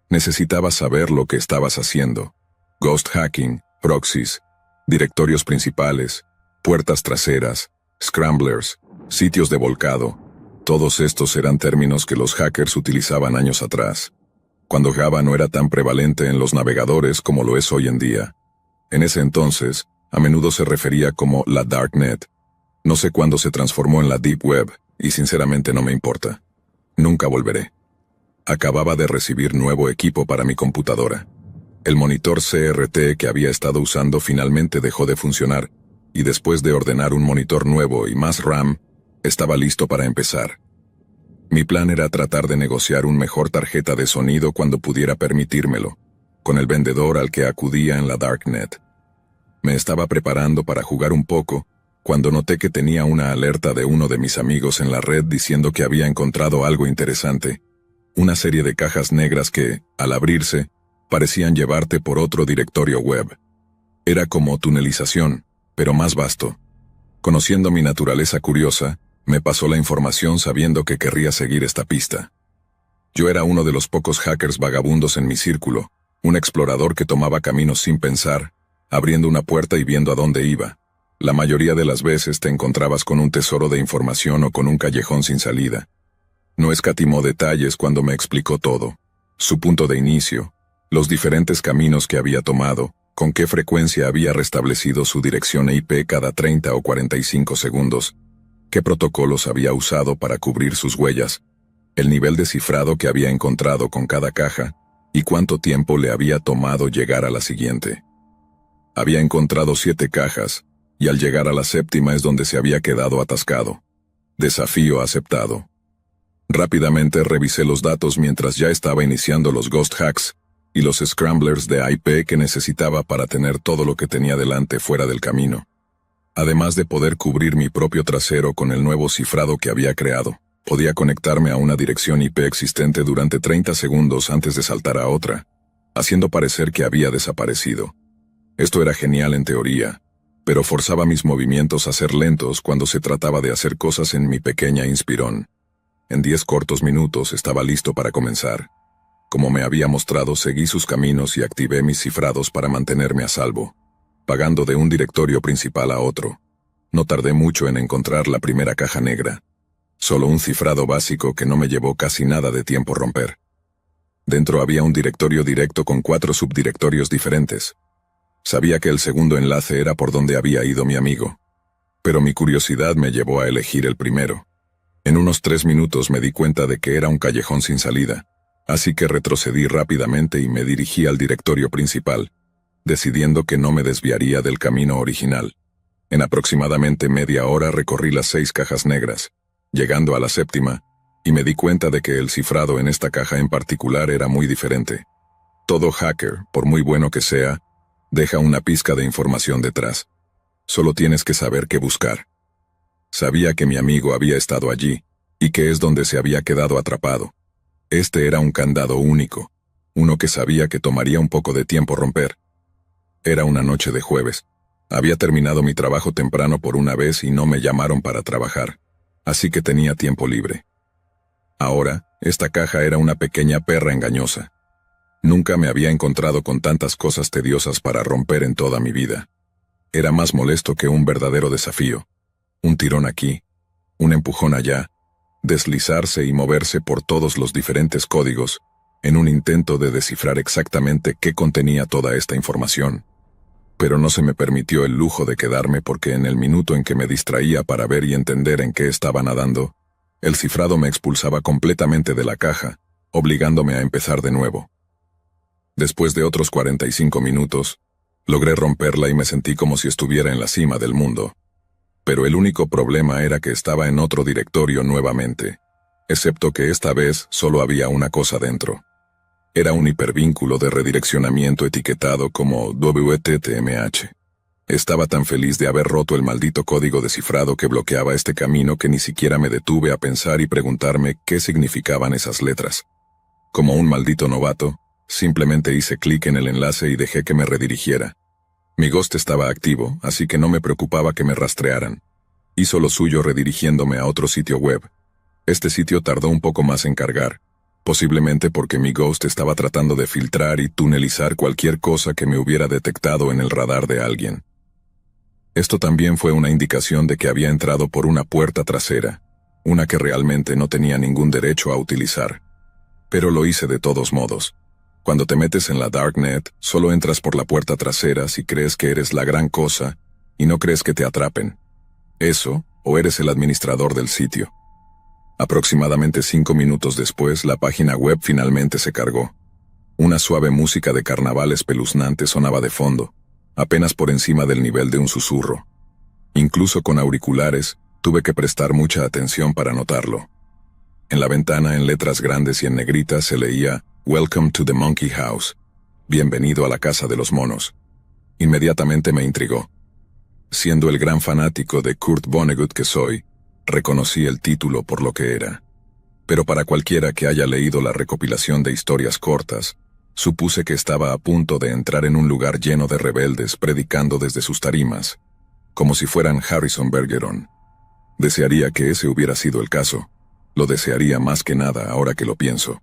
necesitabas saber lo que estabas haciendo. Ghost hacking, proxies, directorios principales, puertas traseras, scramblers, sitios de volcado. Todos estos eran términos que los hackers utilizaban años atrás, cuando Java no era tan prevalente en los navegadores como lo es hoy en día. En ese entonces, a menudo se refería como la Darknet. No sé cuándo se transformó en la Deep Web, y sinceramente no me importa. Nunca volveré. Acababa de recibir nuevo equipo para mi computadora. El monitor CRT que había estado usando finalmente dejó de funcionar, y después de ordenar un monitor nuevo y más RAM, estaba listo para empezar. Mi plan era tratar de negociar una mejor tarjeta de sonido cuando pudiera permitírmelo, con el vendedor al que acudía en la Darknet. Me estaba preparando para jugar un poco, cuando noté que tenía una alerta de uno de mis amigos en la red diciendo que había encontrado algo interesante. Una serie de cajas negras que, al abrirse, parecían llevarte por otro directorio web. Era como tunelización, pero más vasto. Conociendo mi naturaleza curiosa, me pasó la información sabiendo que querría seguir esta pista. Yo era uno de los pocos hackers vagabundos en mi círculo, un explorador que tomaba caminos sin pensar, abriendo una puerta y viendo a dónde iba. La mayoría de las veces te encontrabas con un tesoro de información o con un callejón sin salida. No escatimó detalles cuando me explicó todo. Su punto de inicio, los diferentes caminos que había tomado, con qué frecuencia había restablecido su dirección IP cada 30 o 45 segundos, qué protocolos había usado para cubrir sus huellas, el nivel de cifrado que había encontrado con cada caja, y cuánto tiempo le había tomado llegar a la siguiente. Había encontrado 7 cajas, y al llegar a la séptima es donde se había quedado atascado. Desafío aceptado. Rápidamente revisé los datos mientras ya estaba iniciando los ghost hacks y los scramblers de IP que necesitaba para tener todo lo que tenía delante fuera del camino. Además de poder cubrir mi propio trasero con el nuevo cifrado que había creado, podía conectarme a una dirección IP existente durante 30 segundos antes de saltar a otra, haciendo parecer que había desaparecido. Esto era genial en teoría, pero forzaba mis movimientos a ser lentos cuando se trataba de hacer cosas en mi pequeña Inspirón. En 10 cortos minutos estaba listo para comenzar. Como me había mostrado, seguí sus caminos y activé mis cifrados para mantenerme a salvo, pagando de un directorio principal a otro. No tardé mucho en encontrar la primera caja negra. Solo un cifrado básico que no me llevó casi nada de tiempo romper. Dentro había un directorio directo con 4 subdirectorios diferentes. Sabía que el segundo enlace era por donde había ido mi amigo, pero mi curiosidad me llevó a elegir el primero. En unos 3 minutos me di cuenta de que era un callejón sin salida, así que retrocedí rápidamente y me dirigí al directorio principal, decidiendo que no me desviaría del camino original. En aproximadamente media hora recorrí las 6 cajas negras, llegando a la séptima, y me di cuenta de que el cifrado en esta caja en particular era muy diferente. Todo hacker, por muy bueno que sea, deja una pizca de información detrás. Solo tienes que saber qué buscar. Sabía que mi amigo había estado allí, y que es donde se había quedado atrapado. Este era un candado único, uno que sabía que tomaría un poco de tiempo romper. Era una noche de jueves. Había terminado mi trabajo temprano por una vez y no me llamaron para trabajar, así que tenía tiempo libre. Ahora, esta caja era una pequeña perra engañosa. Nunca me había encontrado con tantas cosas tediosas para romper en toda mi vida. Era más molesto que un verdadero desafío. Un tirón aquí, un empujón allá, deslizarse y moverse por todos los diferentes códigos, en un intento de descifrar exactamente qué contenía toda esta información. Pero no se me permitió el lujo de quedarme porque en el minuto en que me distraía para ver y entender en qué estaba nadando, El cifrado me expulsaba completamente de la caja, obligándome a empezar de nuevo. Después de otros 45 minutos, logré romperla y me sentí como si estuviera en la cima del mundo. Pero el único problema era que estaba en otro directorio nuevamente, excepto que esta vez solo había una cosa dentro. Era un hipervínculo de redireccionamiento etiquetado como WTTMH. Estaba tan feliz de haber roto el maldito código descifrado que bloqueaba este camino que ni siquiera me detuve a pensar y preguntarme qué significaban esas letras. Como un maldito novato, simplemente hice clic en el enlace y dejé que me redirigiera. Mi Ghost estaba activo, así que no me preocupaba que me rastrearan. Hizo lo suyo redirigiéndome a otro sitio web. Este sitio tardó un poco más en cargar, posiblemente porque mi Ghost estaba tratando de filtrar y tunelizar cualquier cosa que me hubiera detectado en el radar de alguien. Esto también fue una indicación de que había entrado por una puerta trasera, una que realmente no tenía ningún derecho a utilizar. Pero lo hice de todos modos. Cuando te metes en la Darknet, solo entras por la puerta trasera si crees que eres la gran cosa y no crees que te atrapen. Eso, o eres el administrador del sitio. Aproximadamente 5 minutos después, la página web finalmente se cargó. Una suave música de carnaval espeluznante sonaba de fondo, apenas por encima del nivel de un susurro. Incluso con auriculares, tuve que prestar mucha atención para notarlo. En la ventana, en letras grandes y en negrita, se leía "Welcome to the Monkey House", bienvenido a la casa de los monos. Inmediatamente me intrigó. Siendo el gran fanático de Kurt Vonnegut que soy, reconocí el título por lo que era. Pero para cualquiera que haya leído la recopilación de historias cortas, supuse que estaba a punto de entrar en un lugar lleno de rebeldes predicando desde sus tarimas, como si fueran Harrison Bergeron. Desearía que ese hubiera sido el caso. Lo desearía más que nada ahora que lo pienso.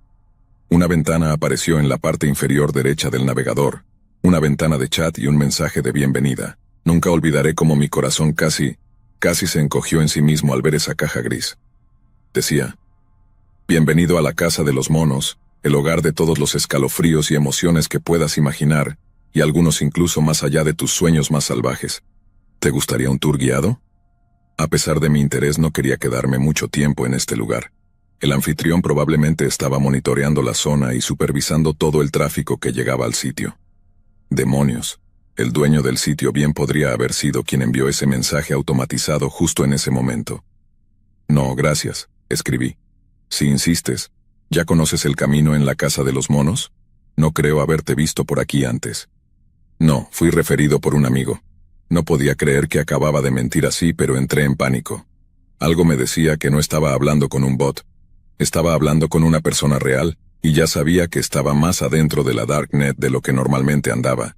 Una ventana apareció en la parte inferior derecha del navegador, una ventana de chat y un mensaje de bienvenida. Nunca olvidaré cómo mi corazón casi se encogió en sí mismo al ver esa caja gris. Decía: "Bienvenido a la casa de los monos, el hogar de todos los escalofríos y emociones que puedas imaginar, y algunos incluso más allá de tus sueños más salvajes. ¿Te gustaría un tour guiado?". A pesar de mi interés, no quería quedarme mucho tiempo en este lugar. El anfitrión probablemente estaba monitoreando la zona y supervisando todo el tráfico que llegaba al sitio. Demonios. El dueño del sitio bien podría haber sido quien envió ese mensaje automatizado justo en ese momento. "No, gracias", escribí. "Si insistes, ¿ya conoces el camino en la casa de los monos? No creo haberte visto por aquí antes". "No, fui referido por un amigo". No podía creer que acababa de mentir así, pero entré en pánico. Algo me decía que no estaba hablando con un bot. Estaba hablando con una persona real, y ya sabía que estaba más adentro de la Darknet de lo que normalmente andaba.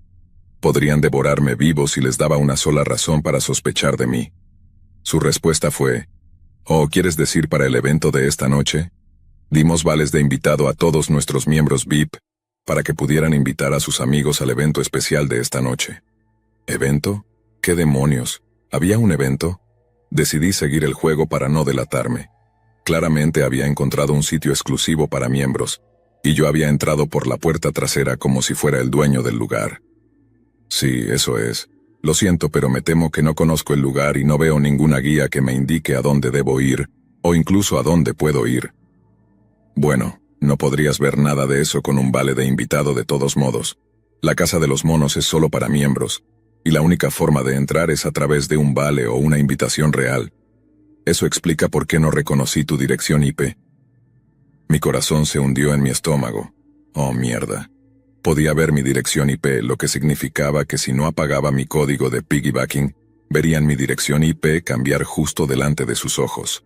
Podrían devorarme vivo si les daba una sola razón para sospechar de mí. Su respuesta fue: "Oh, ¿quieres decir para el evento de esta noche? Dimos vales de invitado a todos nuestros miembros VIP, para que pudieran invitar a sus amigos al evento especial de esta noche". ¿Evento? ¿Qué demonios? ¿Había un evento? Decidí seguir el juego para no delatarme. Claramente había encontrado un sitio exclusivo para miembros, y yo había entrado por la puerta trasera como si fuera el dueño del lugar. Sí, eso es. Lo siento, pero me temo que no conozco el lugar y no veo ninguna guía que me indique a dónde debo ir, o incluso a dónde puedo ir. Bueno, no podrías ver nada de eso con un vale de invitado de todos modos. La casa de los monos es solo para miembros, y la única forma de entrar es a través de un vale o una invitación real. Eso explica por qué no reconocí tu dirección IP. Mi corazón se hundió en mi estómago. Oh, mierda. Podía ver mi dirección IP, lo que significaba que si no apagaba mi código de piggybacking, verían mi dirección IP cambiar justo delante de sus ojos.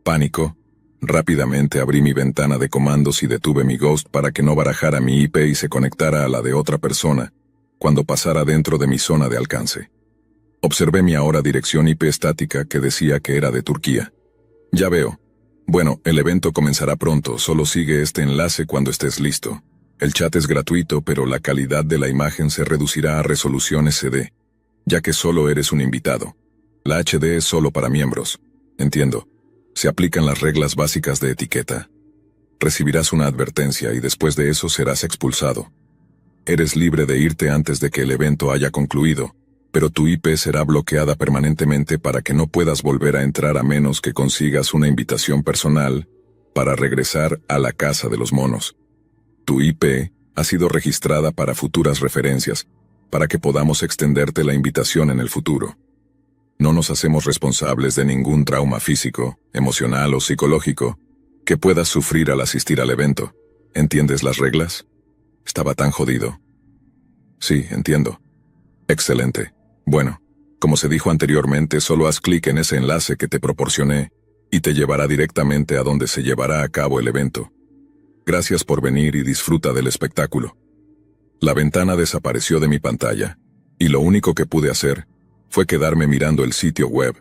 Pánico. Rápidamente abrí mi ventana de comandos y detuve mi Ghost para que no barajara mi IP y se conectara a la de otra persona cuando pasara dentro de mi zona de alcance. Observé mi ahora dirección IP estática que decía que era de Turquía. Ya veo. Bueno, el evento comenzará pronto, solo sigue este enlace cuando estés listo. El chat es gratuito, pero la calidad de la imagen se reducirá a resolución SD, ya que solo eres un invitado. La HD es solo para miembros. Entiendo. Se aplican las reglas básicas de etiqueta. Recibirás una advertencia y después de eso serás expulsado. Eres libre de irte antes de que el evento haya concluido, pero tu IP será bloqueada permanentemente para que no puedas volver a entrar a menos que consigas una invitación personal para regresar a la casa de los monos. Tu IP ha sido registrada para futuras referencias, para que podamos extenderte la invitación en el futuro. No nos hacemos responsables de ningún trauma físico, emocional o psicológico que puedas sufrir al asistir al evento. ¿Entiendes las reglas? Estaba tan jodido. Sí, entiendo. Excelente. Bueno, como se dijo anteriormente, solo haz clic en ese enlace que te proporcioné y te llevará directamente a donde se llevará a cabo el evento. Gracias por venir y disfruta del espectáculo. La ventana desapareció de mi pantalla, y lo único que pude hacer fue quedarme mirando el sitio web,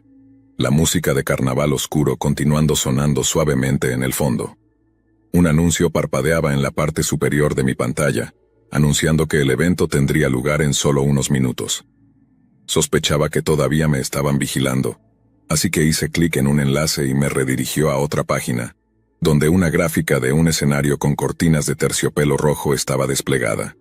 la música de carnaval oscuro continuando sonando suavemente en el fondo. Un anuncio parpadeaba en la parte superior de mi pantalla, anunciando que el evento tendría lugar en solo unos minutos. Sospechaba que todavía me estaban vigilando, así que hice clic en un enlace y me redirigió a otra página, donde una gráfica de un escenario con cortinas de terciopelo rojo estaba desplegada.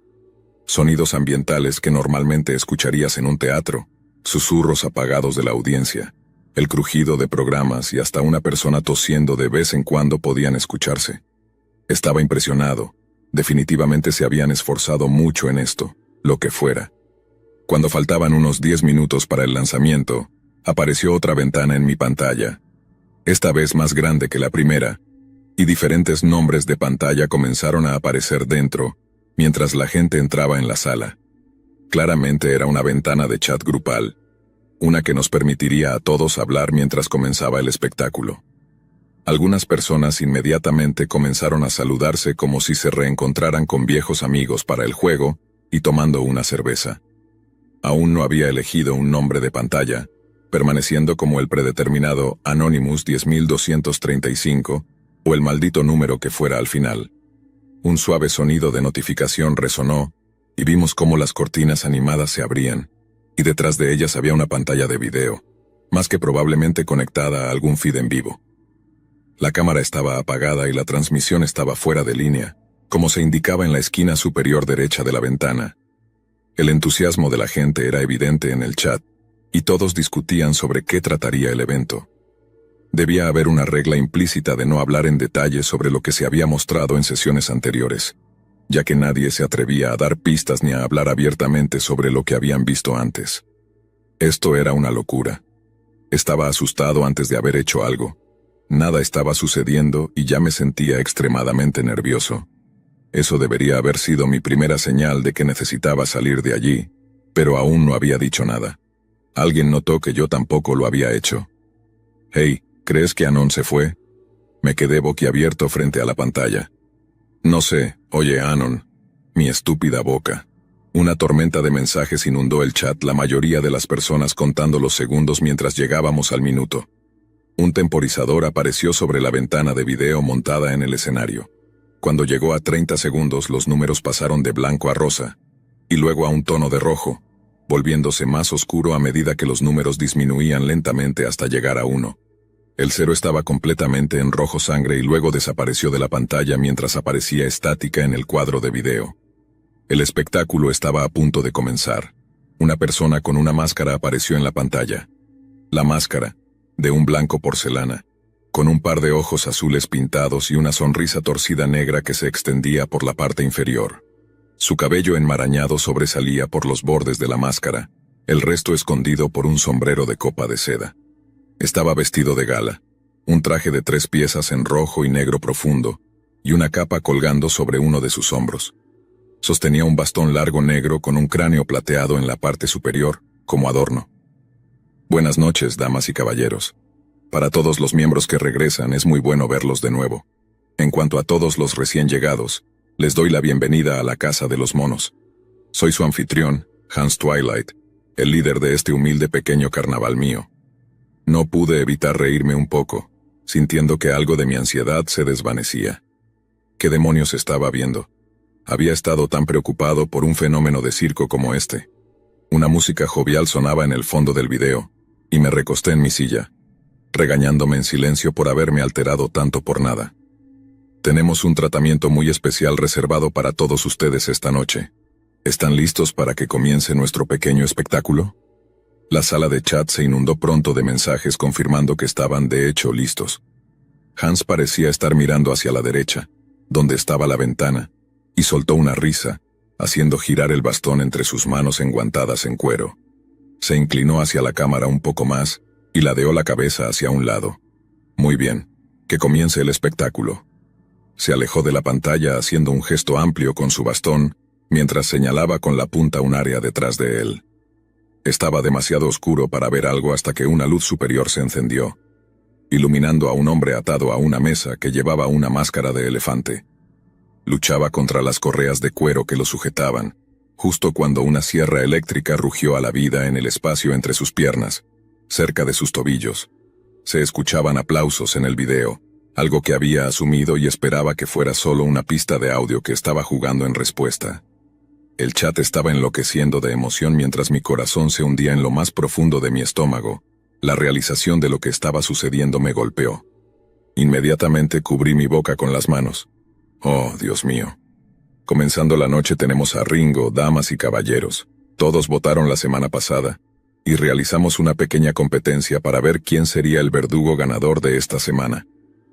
Sonidos ambientales que normalmente escucharías en un teatro, susurros apagados de la audiencia, el crujido de programas y hasta una persona tosiendo de vez en cuando podían escucharse. Estaba impresionado. Definitivamente se habían esforzado mucho en esto, lo que fuera. Cuando faltaban unos 10 minutos para el lanzamiento, apareció otra ventana en mi pantalla, esta vez más grande que la primera, y diferentes nombres de pantalla comenzaron a aparecer dentro, mientras la gente entraba en la sala. Claramente era una ventana de chat grupal, una que nos permitiría a todos hablar mientras comenzaba el espectáculo. Algunas personas inmediatamente comenzaron a saludarse como si se reencontraran con viejos amigos para el juego y tomando una cerveza. Aún no había elegido un nombre de pantalla, permaneciendo como el predeterminado Anonymous 10235 o el maldito número que fuera al final. Un suave sonido de notificación resonó y vimos cómo las cortinas animadas se abrían, y detrás de ellas había una pantalla de video, más que probablemente conectada a algún feed en vivo. La cámara estaba apagada y la transmisión estaba fuera de línea, como se indicaba en la esquina superior derecha de la ventana. El entusiasmo de la gente era evidente en el chat, y todos discutían sobre qué trataría el evento. Debía haber una regla implícita de no hablar en detalle sobre lo que se había mostrado en sesiones anteriores, ya que nadie se atrevía a dar pistas ni a hablar abiertamente sobre lo que habían visto antes. Esto era una locura. Estaba asustado antes de haber hecho algo. Nada estaba sucediendo y ya me sentía extremadamente nervioso. Eso debería haber sido mi primera señal de que necesitaba salir de allí, pero aún no había dicho nada. Alguien notó que yo tampoco lo había hecho. «Hey, ¿crees que Anon se fue?» Me quedé boquiabierto frente a la pantalla. «No sé, oye Anon». Mi estúpida boca. Una tormenta de mensajes inundó el chat, la mayoría de las personas contando los segundos mientras llegábamos al minuto. Un temporizador apareció sobre la ventana de video montada en el escenario. Cuando llegó a 30 segundos, los números pasaron de blanco a rosa, y luego a un tono de rojo, volviéndose más oscuro a medida que los números disminuían lentamente hasta llegar a 1. El 0 estaba completamente en rojo sangre y luego desapareció de la pantalla mientras aparecía estática en el cuadro de video. El espectáculo estaba a punto de comenzar. Una persona con una máscara apareció en la pantalla. La máscara, de un blanco porcelana, con un par de ojos azules pintados y una sonrisa torcida negra que se extendía por la parte inferior. Su cabello enmarañado sobresalía por los bordes de la máscara, el resto escondido por un sombrero de copa de seda. Estaba vestido de gala, un traje de 3 piezas en rojo y negro profundo, y una capa colgando sobre uno de sus hombros. Sostenía un bastón largo negro con un cráneo plateado en la parte superior, como adorno. Buenas noches, damas y caballeros. Para todos los miembros que regresan es muy bueno verlos de nuevo. En cuanto a todos los recién llegados, les doy la bienvenida a la Casa de los Monos. Soy su anfitrión, Hans Twilight, el líder de este humilde pequeño carnaval mío. No pude evitar reírme un poco, sintiendo que algo de mi ansiedad se desvanecía. ¿Qué demonios estaba viendo? Había estado tan preocupado por un fenómeno de circo como este. Una música jovial sonaba en el fondo del video, y me recosté en mi silla, regañándome en silencio por haberme alterado tanto por nada. Tenemos un tratamiento muy especial reservado para todos ustedes esta noche. ¿Están listos para que comience nuestro pequeño espectáculo? La sala de chat se inundó pronto de mensajes confirmando que estaban de hecho listos. Hans parecía estar mirando hacia la derecha, donde estaba la ventana, y soltó una risa, haciendo girar el bastón entre sus manos enguantadas en cuero. Se inclinó hacia la cámara un poco más y ladeó la cabeza hacia un lado. Muy bien, que comience el espectáculo. Se alejó de la pantalla haciendo un gesto amplio con su bastón, mientras señalaba con la punta un área detrás de él. Estaba demasiado oscuro para ver algo hasta que una luz superior se encendió, iluminando a un hombre atado a una mesa que llevaba una máscara de elefante. Luchaba contra las correas de cuero que lo sujetaban, justo cuando una sierra eléctrica rugió a la vida en el espacio entre sus piernas, cerca de sus tobillos. Se escuchaban aplausos en el video, algo que había asumido y esperaba que fuera solo una pista de audio que estaba jugando en respuesta. El chat estaba enloqueciendo de emoción mientras mi corazón se hundía en lo más profundo de mi estómago. La realización de lo que estaba sucediendo me golpeó. Inmediatamente cubrí mi boca con las manos. Oh, Dios mío. Comenzando la noche tenemos a Ringo, damas y caballeros. Todos votaron la semana pasada, y realizamos una pequeña competencia para ver quién sería el verdugo ganador de esta semana.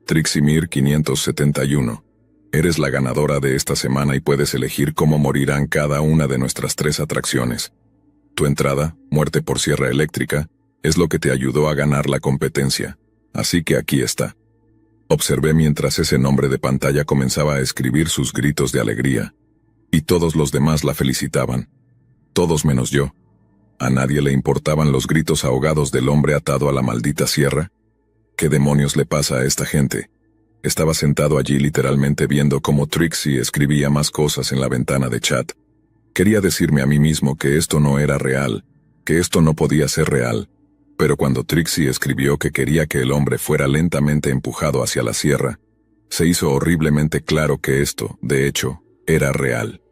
Trixie Mir 571. Eres la ganadora de esta semana y puedes elegir cómo morirán cada una de nuestras 3 atracciones. Tu entrada, muerte por sierra eléctrica, es lo que te ayudó a ganar la competencia, así que aquí está. Observé mientras ese nombre de pantalla comenzaba a escribir sus gritos de alegría, y todos los demás la felicitaban. Todos menos yo. ¿A nadie le importaban los gritos ahogados del hombre atado a la maldita sierra? ¿Qué demonios le pasa a esta gente? Estaba sentado allí literalmente viendo cómo Trixie escribía más cosas en la ventana de chat. Quería decirme a mí mismo que esto no era real, que esto no podía ser real, pero cuando Trixie escribió que quería que el hombre fuera lentamente empujado hacia la sierra, se hizo horriblemente claro que esto, de hecho, era real.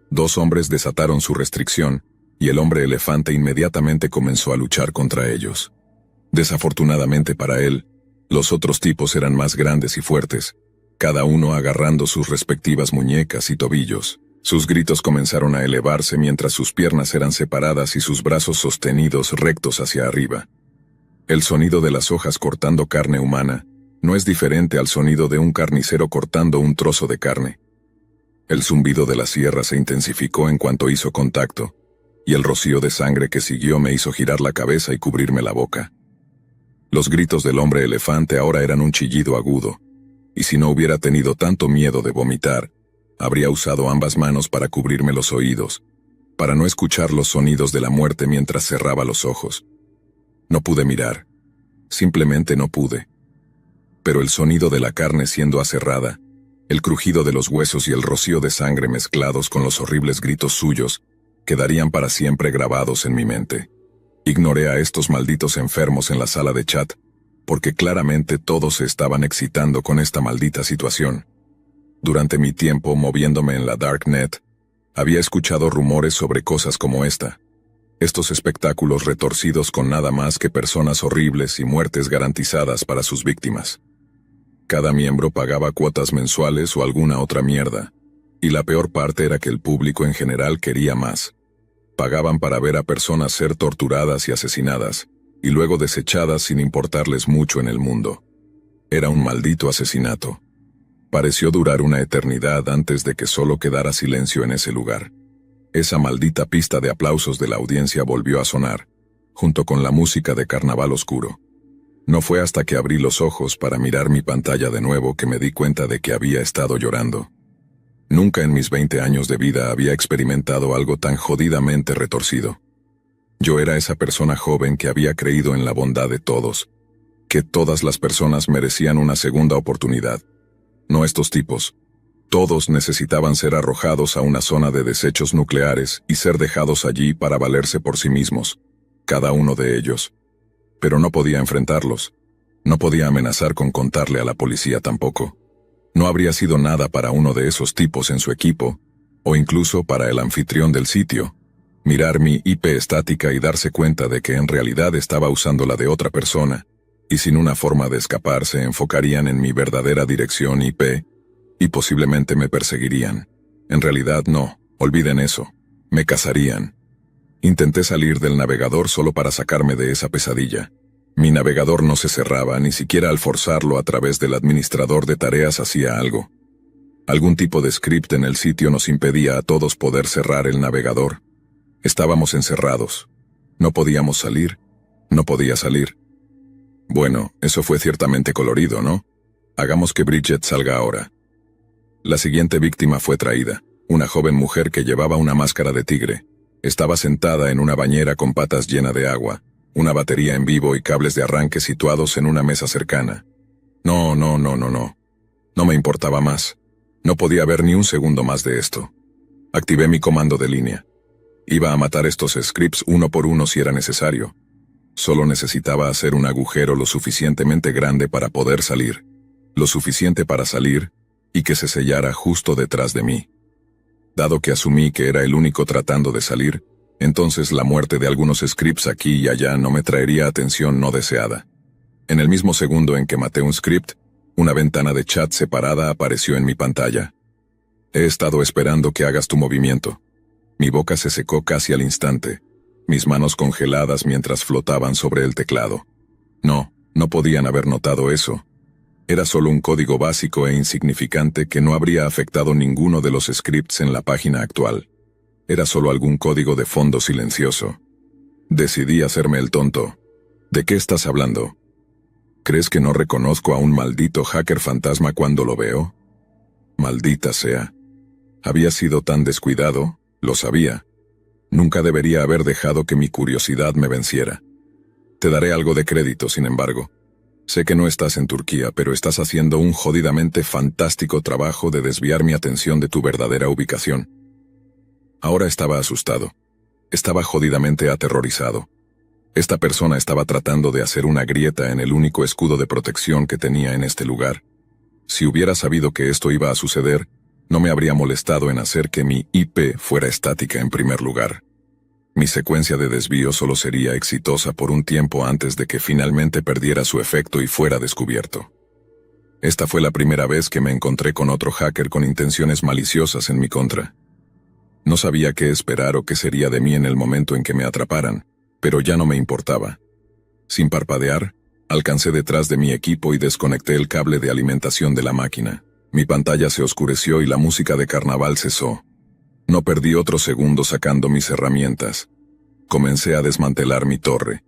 2 hombres desataron su restricción, y el hombre elefante inmediatamente comenzó a luchar contra ellos. Desafortunadamente para él, los otros tipos eran más grandes y fuertes, cada uno agarrando sus respectivas muñecas y tobillos. Sus gritos comenzaron a elevarse mientras sus piernas eran separadas y sus brazos sostenidos rectos hacia arriba. El sonido de las hojas cortando carne humana no es diferente al sonido de un carnicero cortando un trozo de carne. El zumbido de la sierra se intensificó en cuanto hizo contacto, y el rocío de sangre que siguió me hizo girar la cabeza y cubrirme la boca. Los gritos del hombre elefante ahora eran un chillido agudo, y si no hubiera tenido tanto miedo de vomitar, habría usado ambas manos para cubrirme los oídos, para no escuchar los sonidos de la muerte mientras cerraba los ojos. No pude mirar, simplemente no pude. Pero el sonido de la carne siendo aserrada, el crujido de los huesos y el rocío de sangre mezclados con los horribles gritos suyos, quedarían para siempre grabados en mi mente. Ignoré a estos malditos enfermos en la sala de chat, porque claramente todos se estaban excitando con esta maldita situación. Durante mi tiempo moviéndome en la Darknet, había escuchado rumores sobre cosas como esta. Estos espectáculos retorcidos con nada más que personas horribles y muertes garantizadas para sus víctimas. Cada miembro pagaba cuotas mensuales o alguna otra mierda, y la peor parte era que el público en general quería más. Pagaban para ver a personas ser torturadas y asesinadas, y luego desechadas sin importarles mucho en el mundo. Era un maldito asesinato. Pareció durar una eternidad antes de que solo quedara silencio en ese lugar. Esa maldita pista de aplausos de la audiencia volvió a sonar, junto con la música de Carnaval Oscuro. No fue hasta que abrí los ojos para mirar mi pantalla de nuevo que me di cuenta de que había estado llorando. Nunca en mis 20 años de vida había experimentado algo tan jodidamente retorcido. Yo era esa persona joven que había creído en la bondad de todos, que todas las personas merecían una segunda oportunidad. No estos tipos. Todos necesitaban ser arrojados a una zona de desechos nucleares y ser dejados allí para valerse por sí mismos, cada uno de ellos. Pero no podía enfrentarlos. No podía amenazar con contarle a la policía tampoco. No habría sido nada para uno de esos tipos en su equipo, o incluso para el anfitrión del sitio, mirar mi IP estática y darse cuenta de que en realidad estaba usando la de otra persona, y sin una forma de escapar se enfocarían en mi verdadera dirección IP, y posiblemente me perseguirían. En realidad no, olviden eso, me cazarían. Intenté salir del navegador solo para sacarme de esa pesadilla. Mi navegador no se cerraba, ni siquiera al forzarlo a través del administrador de tareas hacía algo. Algún tipo de script en el sitio nos impedía a todos poder cerrar el navegador. Estábamos encerrados. No podíamos salir. No podía salir. Bueno, eso fue ciertamente colorido, ¿no? Hagamos que Bridget salga ahora. La siguiente víctima fue traída, una joven mujer que llevaba una máscara de tigre. Estaba sentada en una bañera con patas llena de agua, una batería en vivo y cables de arranque situados en una mesa cercana. No. No me importaba más. No podía ver ni un segundo más de esto. Activé mi comando de línea. Iba a matar estos scripts uno por uno si era necesario. Solo necesitaba hacer un agujero lo suficientemente grande para poder salir. Lo suficiente para salir, y que se sellara justo detrás de mí. Dado que asumí que era el único tratando de salir, entonces la muerte de algunos scripts aquí y allá no me traería atención no deseada. En el mismo segundo en que maté un script, una ventana de chat separada apareció en mi pantalla. He estado esperando que hagas tu movimiento. Mi boca se secó casi al instante, mis manos congeladas mientras flotaban sobre el teclado. No podían haber notado eso. Era solo un código básico e insignificante que no habría afectado ninguno de los scripts en la página actual. Era solo algún código de fondo silencioso. Decidí hacerme el tonto. ¿De qué estás hablando? ¿Crees que no reconozco a un maldito hacker fantasma cuando lo veo? Maldita sea. Había sido tan descuidado, lo sabía. Nunca debería haber dejado que mi curiosidad me venciera. Te daré algo de crédito, sin embargo. Sé que no estás en Turquía, pero estás haciendo un jodidamente fantástico trabajo de desviar mi atención de tu verdadera ubicación. Ahora estaba asustado. Estaba jodidamente aterrorizado. Esta persona estaba tratando de hacer una grieta en el único escudo de protección que tenía en este lugar. Si hubiera sabido que esto iba a suceder, no me habría molestado en hacer que mi IP fuera estática en primer lugar. Mi secuencia de desvío solo sería exitosa por un tiempo antes de que finalmente perdiera su efecto y fuera descubierto. Esta fue la primera vez que me encontré con otro hacker con intenciones maliciosas en mi contra. No sabía qué esperar o qué sería de mí en el momento en que me atraparan, pero ya no me importaba. Sin parpadear, alcancé detrás de mi equipo y desconecté el cable de alimentación de la máquina. Mi pantalla se oscureció y la música de carnaval cesó. No perdí otro segundo sacando mis herramientas. Comencé a desmantelar mi torre,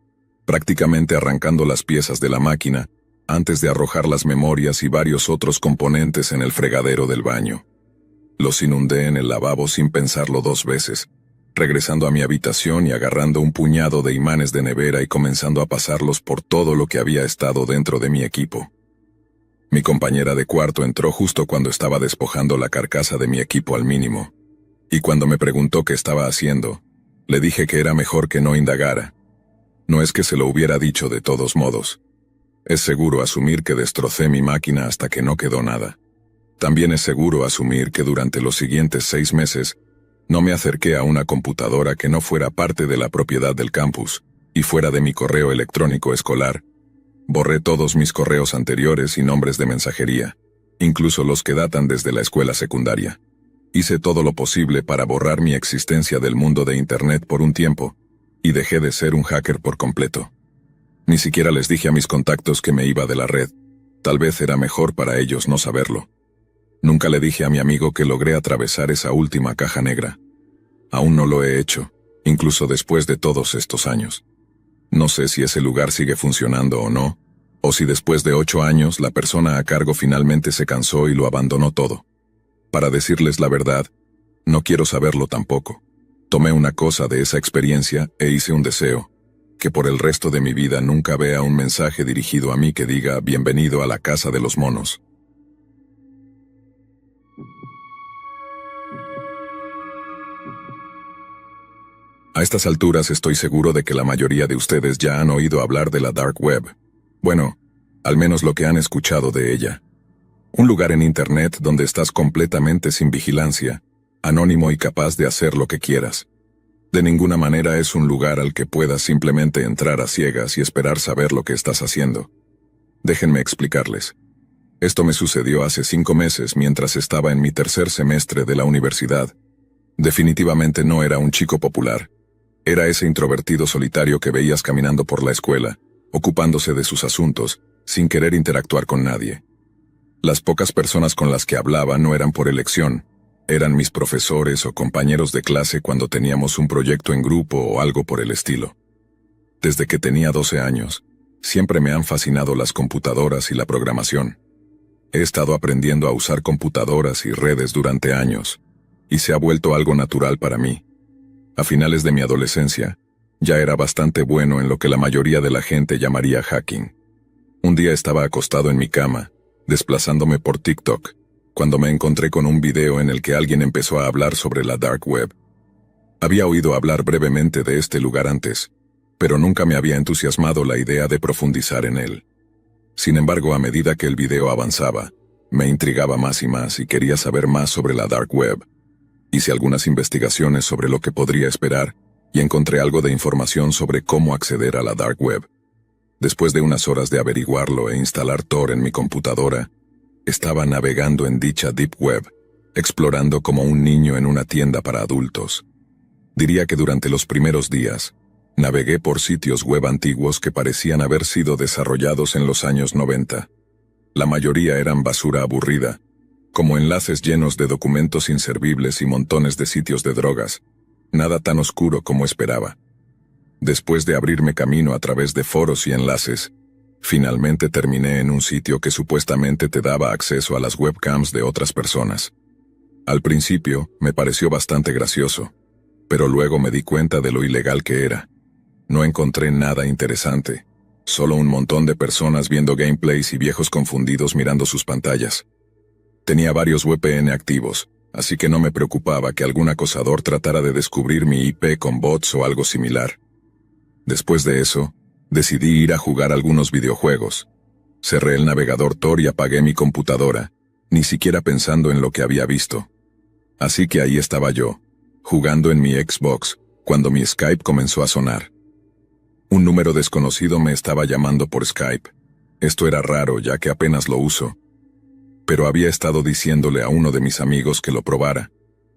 prácticamente arrancando las piezas de la máquina, antes de arrojar las memorias y varios otros componentes en el fregadero del baño. Los inundé en el lavabo sin pensarlo dos veces, regresando a mi habitación y agarrando un puñado de imanes de nevera y comenzando a pasarlos por todo lo que había estado dentro de mi equipo. Mi compañera de cuarto entró justo cuando estaba despojando la carcasa de mi equipo al mínimo. Y cuando me preguntó qué estaba haciendo, le dije que era mejor que no indagara. No es que se lo hubiera dicho de todos modos. Es seguro asumir que destrocé mi máquina hasta que no quedó nada. También es seguro asumir que durante los siguientes 6 meses, no me acerqué a una computadora que no fuera parte de la propiedad del campus, y fuera de mi correo electrónico escolar. Borré todos mis correos anteriores y nombres de mensajería, incluso los que datan desde la escuela secundaria. Hice todo lo posible para borrar mi existencia del mundo de Internet por un tiempo, y dejé de ser un hacker por completo. Ni siquiera les dije a mis contactos que me iba de la red. Tal vez era mejor para ellos no saberlo. Nunca le dije a mi amigo que logré atravesar esa última caja negra. Aún no lo he hecho, incluso después de todos estos años. No sé si ese lugar sigue funcionando o no, o si después de 8 años la persona a cargo finalmente se cansó y lo abandonó todo. Para decirles la verdad, no quiero saberlo tampoco. Tomé una cosa de esa experiencia e hice un deseo, que por el resto de mi vida nunca vea un mensaje dirigido a mí que diga «Bienvenido a la casa de los monos». A estas alturas estoy seguro de que la mayoría de ustedes ya han oído hablar de la Dark Web. Bueno, al menos lo que han escuchado de ella. Un lugar en Internet donde estás completamente sin vigilancia, anónimo y capaz de hacer lo que quieras. De ninguna manera es un lugar al que puedas simplemente entrar a ciegas y esperar saber lo que estás haciendo. Déjenme explicarles. Esto me sucedió hace 5 meses mientras estaba en mi tercer semestre de la universidad. Definitivamente no era un chico popular. Era ese introvertido solitario que veías caminando por la escuela, ocupándose de sus asuntos, sin querer interactuar con nadie. Las pocas personas con las que hablaba no eran por elección, eran mis profesores o compañeros de clase cuando teníamos un proyecto en grupo o algo por el estilo. Desde que tenía 12 años, siempre me han fascinado las computadoras y la programación. He estado aprendiendo a usar computadoras y redes durante años, y se ha vuelto algo natural para mí. A finales de mi adolescencia, ya era bastante bueno en lo que la mayoría de la gente llamaría hacking. Un día estaba acostado en mi cama, desplazándome por TikTok, cuando me encontré con un video en el que alguien empezó a hablar sobre la Dark Web. Había oído hablar brevemente de este lugar antes, pero nunca me había entusiasmado la idea de profundizar en él. Sin embargo, a medida que el video avanzaba, me intrigaba más y más y quería saber más sobre la Dark Web. Hice algunas investigaciones sobre lo que podría esperar y encontré algo de información sobre cómo acceder a la Dark Web. Después de unas horas de averiguarlo e instalar Tor en mi computadora, estaba navegando en dicha Deep Web, explorando como un niño en una tienda para adultos. Diría que durante los primeros días, navegué por sitios web antiguos que parecían haber sido desarrollados en los años 90. La mayoría eran basura aburrida, como enlaces llenos de documentos inservibles y montones de sitios de drogas, nada tan oscuro como esperaba. Después de abrirme camino a través de foros y enlaces, finalmente terminé en un sitio que supuestamente te daba acceso a las webcams de otras personas. Al principio, me pareció bastante gracioso, pero luego me di cuenta de lo ilegal que era. No encontré nada interesante, solo un montón de personas viendo gameplays y viejos confundidos mirando sus pantallas. Tenía varios VPN activos, así que no me preocupaba que algún acosador tratara de descubrir mi IP con bots o algo similar. Después de eso, decidí ir a jugar algunos videojuegos. Cerré el navegador Tor y apagué mi computadora, ni siquiera pensando en lo que había visto. Así que ahí estaba yo, jugando en mi Xbox, cuando mi Skype comenzó a sonar. Un número desconocido me estaba llamando por Skype. Esto era raro ya que apenas lo uso. Pero había estado diciéndole a uno de mis amigos que lo probara.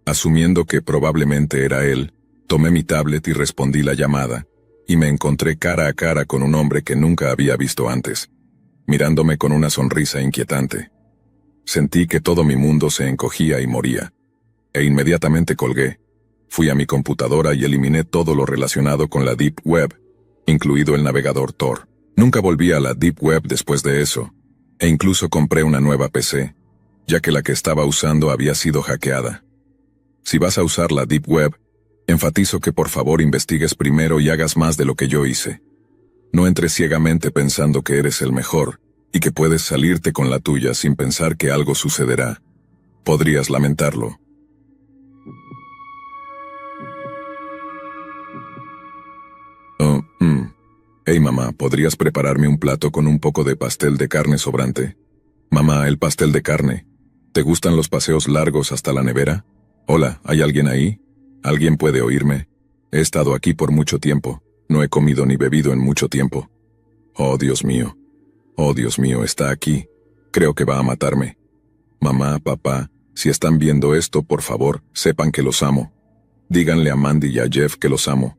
Asumiendo que probablemente era él, tomé mi tablet y respondí la llamada, y me encontré cara a cara con un hombre que nunca había visto antes, mirándome con una sonrisa inquietante. Sentí que todo mi mundo se encogía y moría, e inmediatamente colgué. Fui a mi computadora y eliminé todo lo relacionado con la Deep Web, incluido el navegador Tor. Nunca volví a la Deep Web después de eso, e incluso compré una nueva PC, ya que la que estaba usando había sido hackeada. Si vas a usar la Deep Web, enfatizo que por favor investigues primero y hagas más de lo que yo hice. No entres ciegamente pensando que eres el mejor, y que puedes salirte con la tuya sin pensar que algo sucederá. Podrías lamentarlo. Hey mamá, ¿podrías prepararme un plato con un poco de pastel de carne sobrante? Mamá, el pastel de carne. ¿Te gustan los paseos largos hasta la nevera? Hola, ¿hay alguien ahí? ¿Alguien puede oírme? He estado aquí por mucho tiempo. No he comido ni bebido en mucho tiempo. Oh, Dios mío. Oh, Dios mío, está aquí. Creo que va a matarme. Mamá, papá, si están viendo esto, por favor, sepan que los amo. Díganle a Mandy y a Jeff que los amo.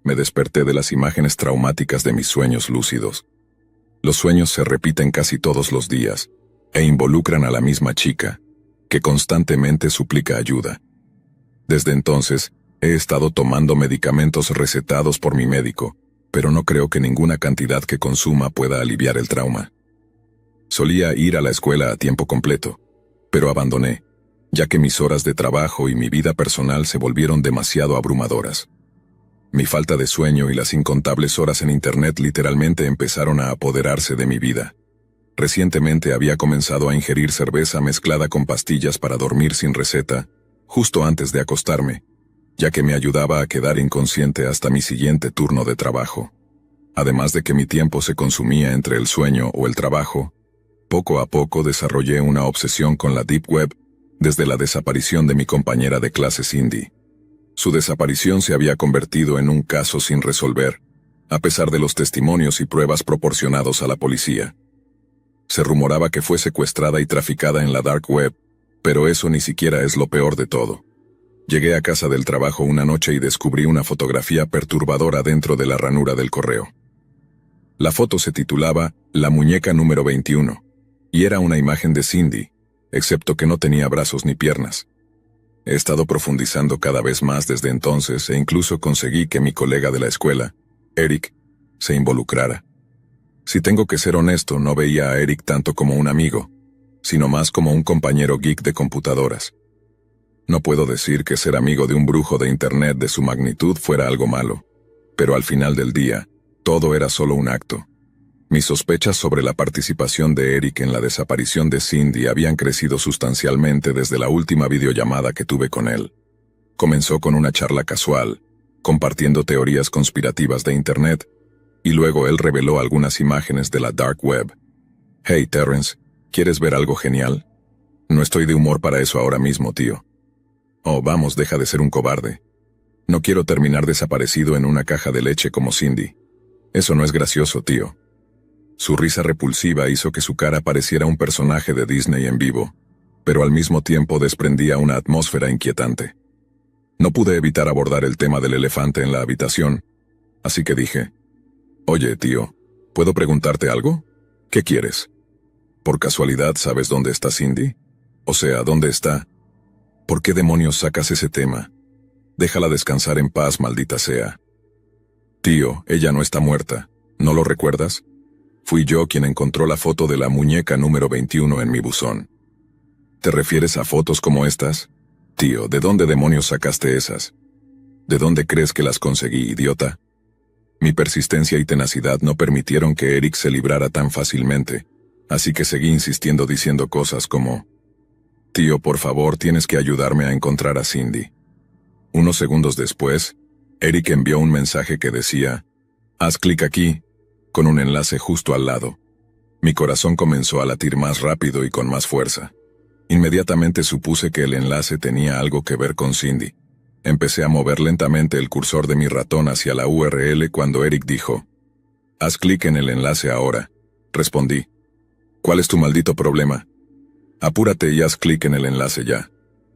Me desperté de las imágenes traumáticas de mis sueños lúcidos. Los sueños se repiten casi todos los días, e involucran a la misma chica, que constantemente suplica ayuda. Desde entonces, he estado tomando medicamentos recetados por mi médico, pero no creo que ninguna cantidad que consuma pueda aliviar el trauma. Solía ir a la escuela a tiempo completo, pero abandoné, ya que mis horas de trabajo y mi vida personal se volvieron demasiado abrumadoras. Mi falta de sueño y las incontables horas en Internet literalmente empezaron a apoderarse de mi vida. Recientemente había comenzado a ingerir cerveza mezclada con pastillas para dormir sin receta, justo antes de acostarme, ya que me ayudaba a quedar inconsciente hasta mi siguiente turno de trabajo. Además de que mi tiempo se consumía entre el sueño o el trabajo, poco a poco desarrollé una obsesión con la Deep Web desde la desaparición de mi compañera de clase Cindy. Su desaparición se había convertido en un caso sin resolver, a pesar de los testimonios y pruebas proporcionados a la policía. Se rumoraba que fue secuestrada y traficada en la Dark Web, pero eso ni siquiera es lo peor de todo. Llegué a casa del trabajo una noche y descubrí una fotografía perturbadora dentro de la ranura del correo. La foto se titulaba La muñeca número 21, y era una imagen de Cindy, excepto que no tenía brazos ni piernas. He estado profundizando cada vez más desde entonces e incluso conseguí que mi colega de la escuela, Eric, se involucrara. Si tengo que ser honesto, no veía a Eric tanto como un amigo, sino más como un compañero geek de computadoras. No puedo decir que ser amigo de un brujo de Internet de su magnitud fuera algo malo, pero al final del día, todo era solo un acto. Mis sospechas sobre la participación de Eric en la desaparición de Cindy habían crecido sustancialmente desde la última videollamada que tuve con él. Comenzó con una charla casual, compartiendo teorías conspirativas de Internet, y luego él reveló algunas imágenes de la Dark Web. Hey, Terrence, ¿quieres ver algo genial? No estoy de humor para eso ahora mismo, tío. Oh, vamos, deja de ser un cobarde. No quiero terminar desaparecido en una caja de leche como Cindy. Eso no es gracioso, tío. Su risa repulsiva hizo que su cara pareciera un personaje de Disney en vivo, pero al mismo tiempo desprendía una atmósfera inquietante. No pude evitar abordar el tema del elefante en la habitación, así que dije, «Oye, tío, ¿puedo preguntarte algo? ¿Qué quieres? ¿Por casualidad sabes dónde está Cindy? O sea, ¿dónde está? ¿Por qué demonios sacas ese tema? Déjala descansar en paz, maldita sea». «Tío, ella no está muerta, ¿no lo recuerdas? Fui yo quien encontró la foto de la muñeca número 21 en mi buzón». «¿Te refieres a fotos como estas? Tío, ¿de dónde demonios sacaste esas? ¿De dónde crees que las conseguí, idiota?» Mi persistencia y tenacidad no permitieron que Eric se librara tan fácilmente, así que seguí insistiendo diciendo cosas como, «Tío, por favor, tienes que ayudarme a encontrar a Cindy». Unos segundos después, Eric envió un mensaje que decía, «Haz clic aquí», con un enlace justo al lado. Mi corazón comenzó a latir más rápido y con más fuerza. Inmediatamente supuse que el enlace tenía algo que ver con Cindy. Empecé a mover lentamente el cursor de mi ratón hacia la URL cuando Eric dijo, «Haz clic en el enlace ahora». Respondí, «¿Cuál es tu maldito problema? Apúrate y haz clic en el enlace ya».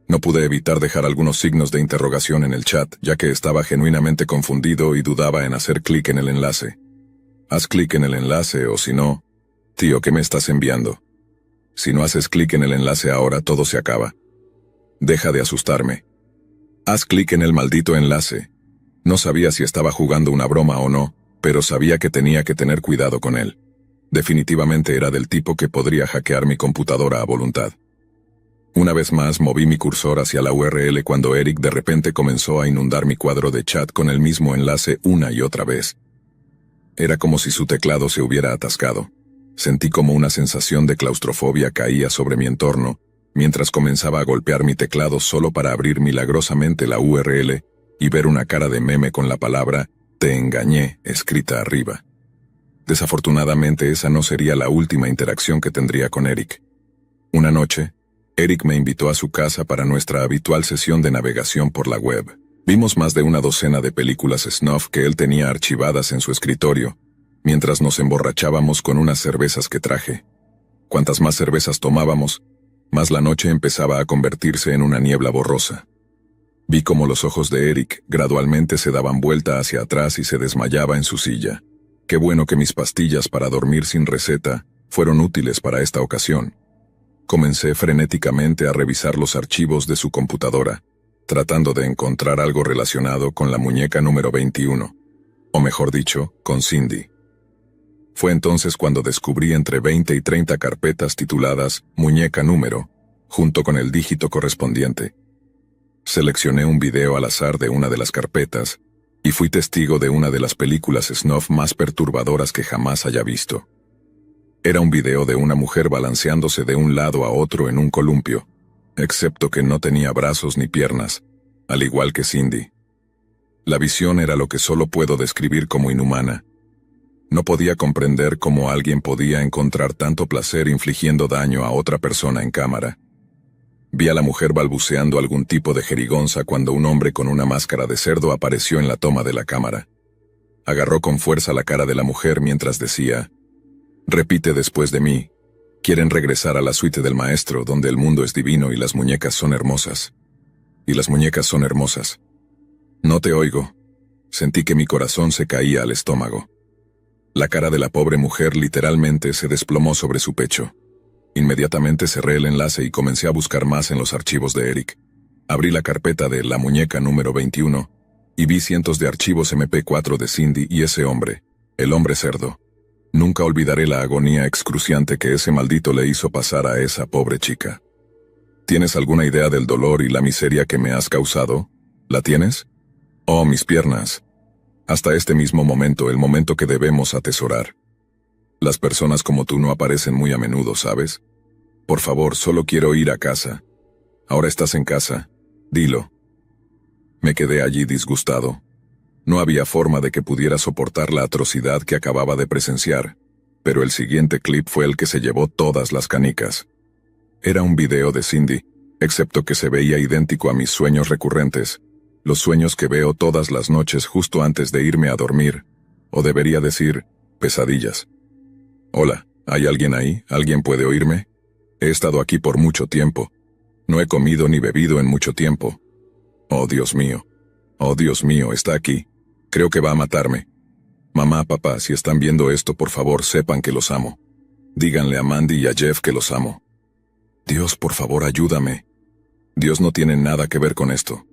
No pude evitar dejar algunos signos de interrogación en el chat, ya que estaba genuinamente confundido y dudaba en hacer clic en el enlace. Haz clic en el enlace o si no, tío, ¿qué me estás enviando? Si no haces clic en el enlace ahora, todo se acaba. Deja de asustarme. Haz clic en el maldito enlace. No sabía si estaba jugando una broma o no, pero sabía que tenía que tener cuidado con él. Definitivamente era del tipo que podría hackear mi computadora a voluntad. Una vez más moví mi cursor hacia la URL cuando Eric de repente comenzó a inundar mi cuadro de chat con el mismo enlace una y otra vez. Era como si su teclado se hubiera atascado. Sentí como una sensación de claustrofobia caía sobre mi entorno, mientras comenzaba a golpear mi teclado solo para abrir milagrosamente la URL y ver una cara de meme con la palabra «Te engañé» escrita arriba. Desafortunadamente esa no sería la última interacción que tendría con Eric. Una noche, Eric me invitó a su casa para nuestra habitual sesión de navegación por la web. Vimos más de una docena de películas snuff que él tenía archivadas en su escritorio, mientras nos emborrachábamos con unas cervezas que traje. Cuantas más cervezas tomábamos, más la noche empezaba a convertirse en una niebla borrosa. Vi cómo los ojos de Eric gradualmente se daban vuelta hacia atrás y se desmayaba en su silla. Qué bueno que mis pastillas para dormir sin receta fueron útiles para esta ocasión. Comencé frenéticamente a revisar los archivos de su computadora, tratando de encontrar algo relacionado con la muñeca número 21, o mejor dicho, con Cindy. Fue entonces cuando descubrí entre 20 y 30 carpetas tituladas Muñeca número, junto con el dígito correspondiente. Seleccioné un video al azar de una de las carpetas, y fui testigo de una de las películas snuff más perturbadoras que jamás haya visto. Era un video de una mujer balanceándose de un lado a otro en un columpio, excepto que no tenía brazos ni piernas, al igual que Cindy. La visión era lo que solo puedo describir como inhumana. No podía comprender cómo alguien podía encontrar tanto placer infligiendo daño a otra persona en cámara. Vi a la mujer balbuceando algún tipo de jerigonza cuando un hombre con una máscara de cerdo apareció en la toma de la cámara. Agarró con fuerza la cara de la mujer mientras decía, «Repite después de mí. Quieren regresar a la suite del maestro donde el mundo es divino y las muñecas son hermosas». Y las muñecas son hermosas. No te oigo. Sentí que mi corazón se caía al estómago. La cara de la pobre mujer literalmente se desplomó sobre su pecho. Inmediatamente cerré el enlace y comencé a buscar más en los archivos de Eric. Abrí la carpeta de La Muñeca número 21 y vi cientos de archivos MP4 de Cindy y ese hombre, el hombre cerdo. Nunca olvidaré la agonía excruciante que ese maldito le hizo pasar a esa pobre chica. ¿Tienes alguna idea del dolor y la miseria que me has causado? ¿La tienes? Oh, mis piernas. Hasta este mismo momento, el momento que debemos atesorar. Las personas como tú no aparecen muy a menudo, ¿sabes? Por favor, solo quiero ir a casa. Ahora estás en casa. Dilo. Me quedé allí disgustado. No había forma de que pudiera soportar la atrocidad que acababa de presenciar, pero el siguiente clip fue el que se llevó todas las canicas. Era un video de Cindy, excepto que se veía idéntico a mis sueños recurrentes, los sueños que veo todas las noches justo antes de irme a dormir, o debería decir, pesadillas. Hola, ¿hay alguien ahí? ¿Alguien puede oírme? He estado aquí por mucho tiempo. No he comido ni bebido en mucho tiempo. Oh, Dios mío. Oh, Dios mío, está aquí. Creo que va a matarme. Mamá, papá, si están viendo esto, por favor, sepan que los amo. Díganle a Mandy y a Jeff que los amo. Dios, por favor, ayúdame. Dios no tiene nada que ver con esto.